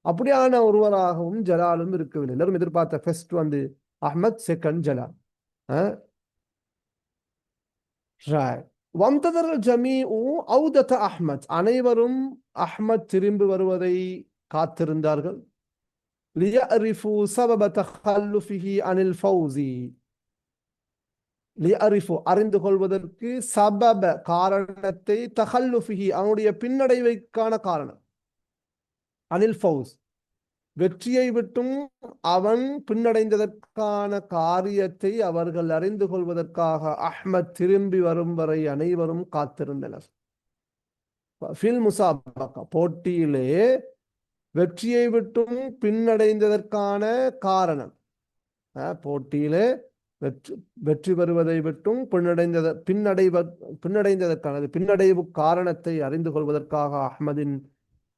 அப்படியான ஒருவராகவும் ஜலாலும் இருக்கவில்லை. எல்லாரும் எதிர்பார்த்த ஃபர்ஸ்ட் வந்து அஹ்மத், செகண்ட் ஜலால். வந்ததர் ஜமீஉ ஔதத அஹ்மத் அனைவரும் அஹ்மத் திரும்பி வருவதை காத்திருந்தார்கள். லியஅரிஃபு சபப தஹல்லுஃபிஹி அனில் ஃபௌஸி லியஅரிஃபு அறிந்து கொள்வதற்கு சபப காரணத்தை தஹல்லுஃபிஹி அவனுடைய பின்னடைவைக்கான காரணம் அனில் ஃபௌஸ் வெற்றியை விட்டும் அவன் பின்னடைந்ததற்கான காரியத்தை அவர்கள் அறிந்து கொள்வதற்காக அஹ்மத் திரும்பி வரும் வரை அனைவரும் காத்திருந்தனர். ஃபில் முசாபகா போட்டியிலே வெற்றியை விட்டும் பின்னடைந்ததற்கான காரணம், போட்டியிலே வெற்றி பெறுவதை விட்டும் பின்னடைந்ததற்கான பின்னடைவு காரணத்தை அறிந்து கொள்வதற்காக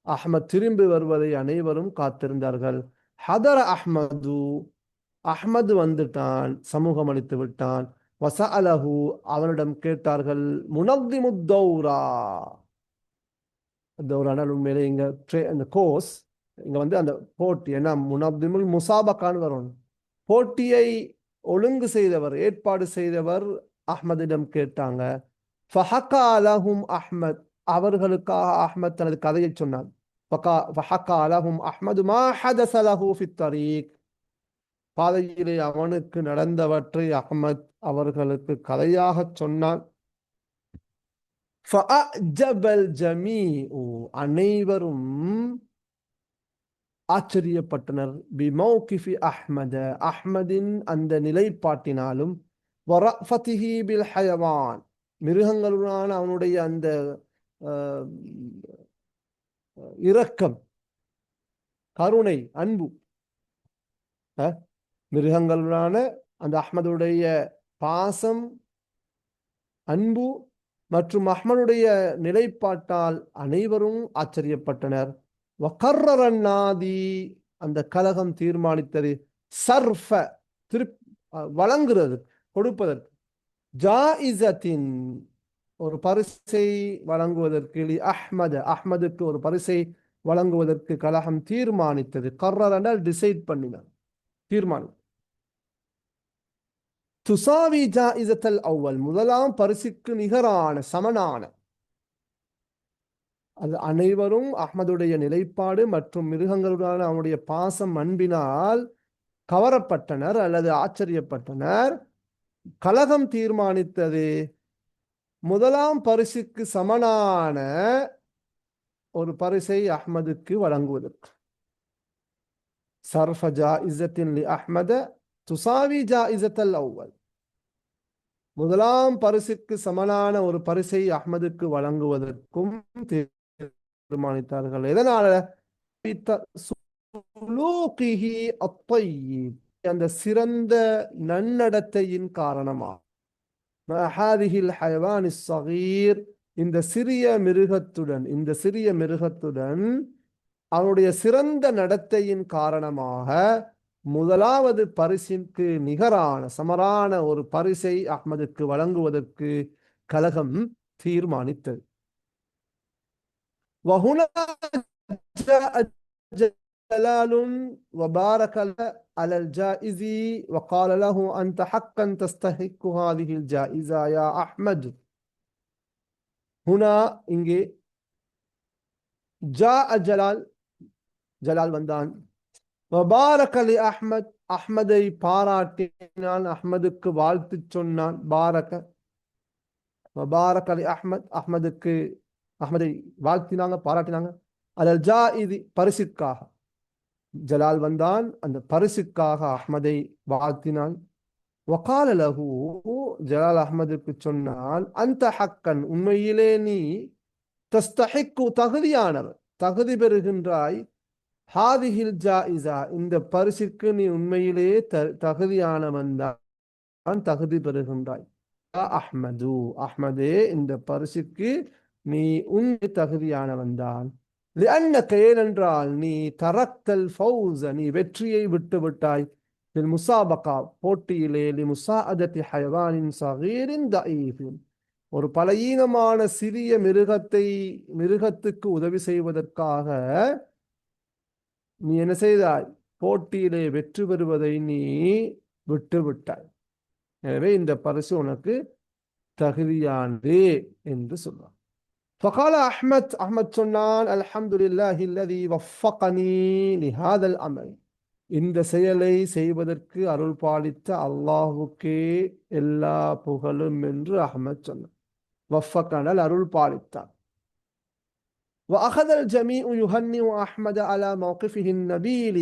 அஹ்மத் திரும்பி வருவதை அனைவரும் காத்திருந்தார்கள். ஹதர அஹ்மது வந்துட்டான், சமூகம் அளித்து விட்டான். வசஅலஹு அவனிடம் கேட்டார்கள். முனத்திமுத் தௌரா தௌரானால் உண்மையிலே இங்க அந்த கோர்ஸ் இங்க வந்து அந்த போட்டி என்ன முனத்திமுல் முசாபகான்னு வரணும். போட்டியை ஒழுங்கு செய்தவர், ஏற்பாடு செய்தவர் அஹ்மதிடம் கேட்டாங்க. ஃபஹக்கா லஹும் அஹ்மத் அவர்களுக்காக அஹ்மத் தனது கதையை சொன்னான். ஃபஹக்கா லஹும் அஹ்மது மா ஹதஸ லஹு ஃபித் தரீக் பாதையிலே அவனுக்கு நடந்தவற்றை அஹ்மத் அவர்களுக்கு கதையாக சொன்னான். ஃபஅஜபல் ஜமீஉ அனைவரும் ஆச்சரியப்பட்டனர். பிமௌகிஃபி அஹ்மத அஹ்மதின் அந்த நிலைப்பாட்டினாலும் வரஃபதிஹி பில் ஹயவான் மிருகங்களுடான அவனுடைய அந்த இரக்கம், கருணை, அன்பு, மிருகங்களுடான அந்த அஹ்மதுடைய பாசம், அன்பு மற்றும் அஹ்மதுடைய நிலைப்பாட்டால் அனைவரும் ஆச்சரியப்பட்டனர். வகர்ரன்னாதி, அந்த கலகம் தீர்மானித்தது, சர்ஃப வழங்குறது, கொடுப்பதற்கு, ஜாயிசத்தின் ஒரு பரிசை வழங்குவதற்கு, அஹ்மதுக்கு ஒரு பரிசை வழங்குவதற்கு கலகம் தீர்மானித்தது. கர்ரர் என்றால் டிசைட் பண்ணினார், தீர்மானம். துசாவி ஜாயிசத்தல் அவ்வல், முதலாம் பரிசுக்கு நிகரான, சமனான. அது அனைவரும் அஹ்மதுடைய நிலைப்பாடு மற்றும் மிருகங்களுடான அவனுடைய பாசம், அன்பினால் கவரப்பட்டனர் அல்லது ஆச்சரியப்பட்டனர். கலகம் தீர்மானித்தது, முதலாம் பரிசுக்கு சமனான ஒரு பரிசை அஹ்மதுக்கு வழங்குவதற்கு. சர்ஃப ஜாயிசத்தின் லி அஹ்மத துசாவி ஜாயிசத்தல் அவ்வல், முதலாம் பரிசுக்கு சமனான ஒரு பரிசை அஹ்மதுக்கு வழங்குவதற்கும் தீர்மானித்தார்கள். எதனால? அந்த சிறந்த நன்னடத்தையின் காரணமாக. இந்த சிறிய மிருகத்துடன் அவனுடைய சிறந்த நடத்தையின் காரணமாக முதலாவது பரிசிற்கு நிகரான, சமரான ஒரு பரிசை அஹ்மதுக்கு வழங்குவதற்கு கலகம் தீர்மானித்தது. جلال وبارك على الجائز وقال له أنت حقا تستحق هذه الجائزة يا أحمد. هنا இங்கே جاء ஜலால் வந்தான். وبارك لأحمد, அஹ்மதை பாராட்டினான், அஹ்மதுக்கு வாழ்த்து சொன்னான். பாரக وبارك لأحمد, அஹ்மதை வாழ்த்தினாங்க, பாராட்டினாங்க. அலல் ஜாயிதி, பரிசுக்காக. ஜலால் வந்தான், அந்த பரிசுக்காக அஹ்மதை வாழ்த்தினான். வகால லஹு, ஜலால் அஹ்மதுக்கு சொன்னான், அந்த ஹக்கன், உண்மையிலே நீ, தஸ்தஹிக்கு, தகுதியானவர், தகுதி பெறுகின்றாய், ஹாதிஹில் ஜாயிசா, இந்த பரிசுக்கு நீ உண்மையிலே தகுதியானவன் தான், தகுதி பெறுகின்றாய். அஹ்மது, அஹ்மதே, இந்த பரிசுக்கு நீ உண்மை தகுதியானவன் தான். ஏனென்றால் நீ தரக்தல் ஃபௌஸ, நீ வெற்றியை விட்டு விட்டாய், முசாபகா, போட்டியிலே, லிமுசாஅததி ஹயவானின் ஸகீரின் தஈஃபின், ஒரு பலவீனமான சிறிய மிருகத்துக்கு உதவி செய்வதற்காக நீ என்ன செய்தாய்? போட்டியிலே வெற்றி பெறுவதை நீ விட்டு விட்டாய். எனவே இந்த பரிசு உனக்கு தகுதியானது என்று சொல்றார். فقال أحمد சொன்னான், அல்ஹம்துலில்லாஹி அல்லதி வஃபகனி லிஹாதல் அமல், இந்த செயலை செய்வதற்கு அருள் பாலித்த அல்லாஹுக்கே எல்லா புகழும் என்று அஹ்மத் சொன்னான். வஃபகனல், அருள் பாலித்தான். وأخذ الجميع يهنئ أحمد على موقفه النبيل,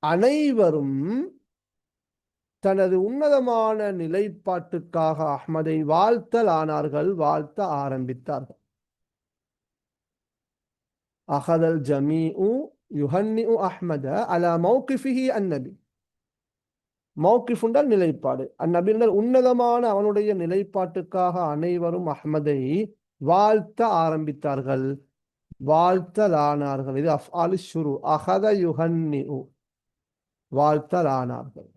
அனைவரும் தனது உன்னதமான நிலைப்பாட்டுக்காக அஹ்மதை வாழ்த்தலானார்கள், வாழ்த்த ஆரம்பித்தார்கள். அஹதல் ஜமீஉ யுஹன்னிஉ அஹ்மத அலா மௌகிஃபிஹி அந்நபி, மௌகிஃப் என்றால் நிலைப்பாடு, அந்நபி என்றால் உன்னதமான அவனுடைய நிலைப்பாட்டுக்காக அனைவரும் அஹ்மதை வாழ்த்த ஆரம்பித்தார்கள், வாழ்த்தலானார்கள். இது அஃஆலு ஷுரு. அஹத யுஹன்னிஉ, வாழ்த்தலானார்கள்.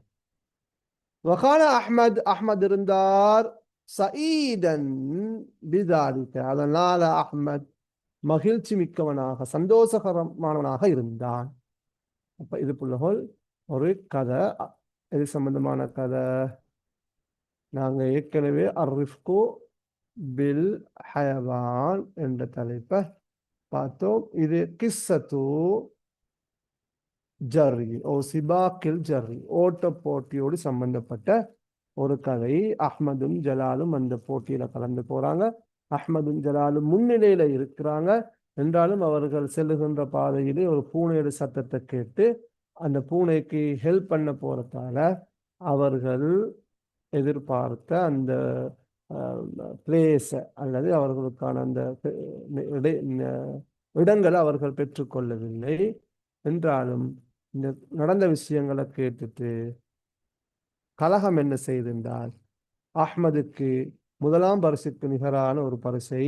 வகான அஹ்மத் இருந்தார், சஈதன் பிதாலிக, அதனால அஹ்மத் மகிழ்ச்சி மிக்கவனாக, சந்தோஷகரமானவனாக இருந்தான். அப்ப இது புள்ளகோல் ஒரு கதை. இது சம்பந்தமான கதை நாங்க ஏற்கனவே அர்ரிஃப்கு பில் ஹயவான் என்ற தலைப்பை பார்த்தோம். இது கிஸ்ஸத்து ஜர்ரி ஓ சிபாக்கில் ஜர்ரி, ஓட்ட போட்டியோடு சம்பந்தப்பட்ட ஒரு கதை. அஹ்மதும் ஜலாலும் அந்த போட்டியில கலந்து போறாங்க. அஹ்மதும் ஜலாலும் முன்னிலையில இருக்கிறாங்க. என்றாலும் அவர்கள் செல்லுகின்ற பாதையிலே ஒரு பூனையோட சத்தத்தை கேட்டு அந்த பூனைக்கு ஹெல்ப் பண்ண போறதால அவர்கள் எதிர்பார்த்த அந்த பிளேஸ அல்லது அவர்களுக்கான அந்த இடங்களை அவர்கள் பெற்றுக்கொள்ளவில்லை. என்றாலும் இந்த நடந்த விஷயங்களை கேட்டுட்டு கலகம் என்ன செய்திருந்தால் அஹ்மதுக்கு முதலாம் பரிசுக்கு நிகரான ஒரு பரிசை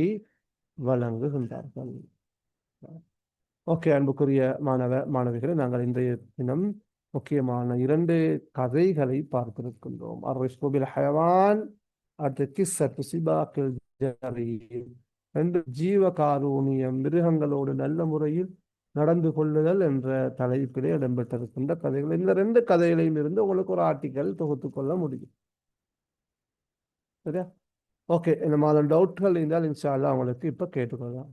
வழங்குகின்றார்கள். ஓகே, அன்புக்குரிய மாணவிகளை, நாங்கள் இன்றைய தினம் முக்கியமான 2 கதைகளை பார்த்திருக்கின்றோம். அர்-ரிஃப்கு பில் ஹயவான், அடுத்து கிஸ்ஸத்து சிபாக்கில் ஜரீர். 2 ஜீவகாருண்யம், மிருகங்களோடு நல்ல முறையில் நடந்து கொள்ளுதல் என்ற தலைப்பிலே இடம்பெற்றிருக்கின்ற கதைகள். இந்த 2 கதைகளையும் இருந்து உங்களுக்கு ஒரு ஆர்டிக்கல் தொகுத்து கொள்ள முடியும். சரியா? ஓகே, இந்த மாதிரி டவுட்கள் இருந்தால் இன்ஷா அல்லாஹ் அவங்களுக்கு இப்ப கேட்டுக்கொள்ளலாம்.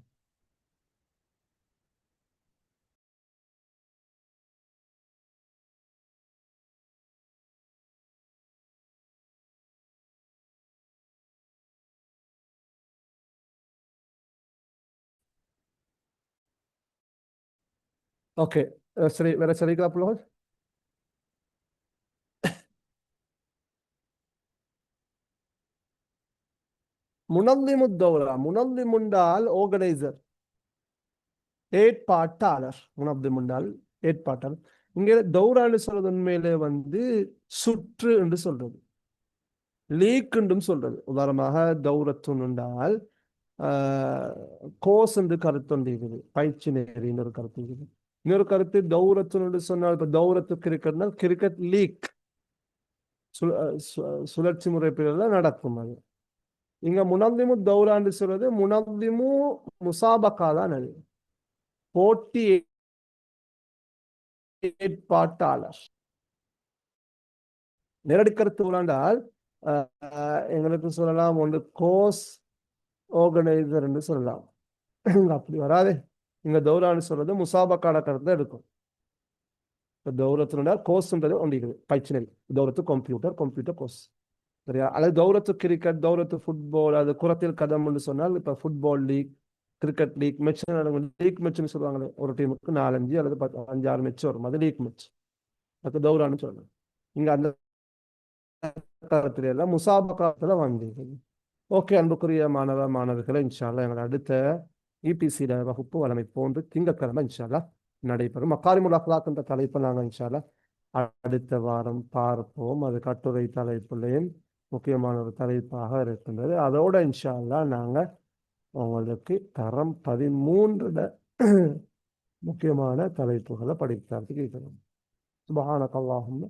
ஓகே, சரி, வேற சரிங்களா புலவர்? முனல்லிமு தௌலா, முனல்லிம் என்றால் ஆர்கனைசர், ஏற்பாட்டாளர். முனல்லிம் என்றால் ஏற்பாட்டாளர். இங்கே தௌரான்னு சொல்றது உண்மையிலே சுற்று என்று சொல்றது, லீக் என்றும் சொல்றது. உதாரணமாக தௌரத்துன் என்றால் கோஸ் என்று கருத்து ஒன்று இருக்குது, பயிற்சி நெறின்னு ஒரு கருத்து இருக்குது. இன்னொரு கருத்து தௌரத்துன் என்று சொன்னால், இப்ப தௌரத்து கிரிக்கெட்னா கிரிக்கெட் லீக், சுழற்சி முறை பிரிவில் நடக்கும். அது இங்க முனல்லிமு தௌரான்னு சொல்றது முனல்லிமு முசாபகா தான். அது போட்டி ஏற்பாட்டாளர். நேரடி கருத்து விளையாண்டால் எங்களுக்கு சொல்லலாம் ஒன்று கோஸ் ஆர்கனைசர் என்று சொல்லலாம். அப்படி வராதே. இங்க தௌரான்னு சொல்றது முசாபக்கான கருத்தை எடுக்கும். இப்போ தௌரத்துனா கோர்ஸ்ன்றது ஒன்று இருக்குது, பயிற்சி நெறி. தௌரத்து கம்ப்யூட்டர் கோர்ஸ். சரியா? அல்லது தௌரத்து கிரிக்கெட், தௌரத்து ஃபுட்பால், அது குரத்தில் கதம்னு சொன்னால் இப்போ football league, cricket league match, league மேட்ச்னு சொல்லுவாங்களே, ஒரு டீமுக்கு 4-5 அல்லது 5-6 மேட்ச் வரும், அது லீக் மேட்ச். அது தௌரான்னு சொல்லணும். இங்க அந்த காலத்துல எல்லாம் முசாபகாத்துல வந்தீங்க. ஓகே, அன்புக்குரிய மாணவர்களை, இன்ஷா அல்லாஹ் எங்களோட அடுத்த இபிசியில வகுப்பு வழமை போன்று திங்கட்கிழமை இன்ஷா அல்லாஹ் நடைபெறும். மக்காரிமுல் அக்லாக் என்ற தலைப்பை நாங்கள் இன்ஷா அல்லாஹ் அடுத்த வாரம் பார்ப்போம். அது கட்டுரை தலைப்புலையும் முக்கியமான ஒரு தலைப்பாக இருக்கின்றது. அதோட இன்ஷா அல்லாஹ் நாங்கள் உங்களுக்கு தரம் 13 முக்கியமான தலைப்புகளை படிக்கிறதுக்கு இருக்கிறோம். சுப்ஹானக அல்லாஹும்ம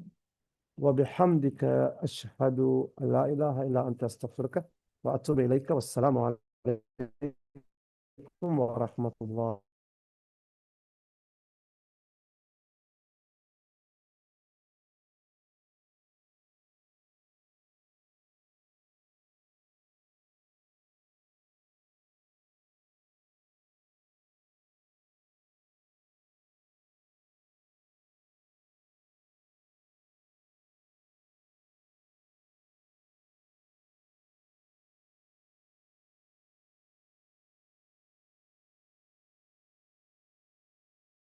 وبحمدك أشهد أن لا إله إلا أنت أستغفرك وأتوب إليك والسلام عليكم ورحمة الله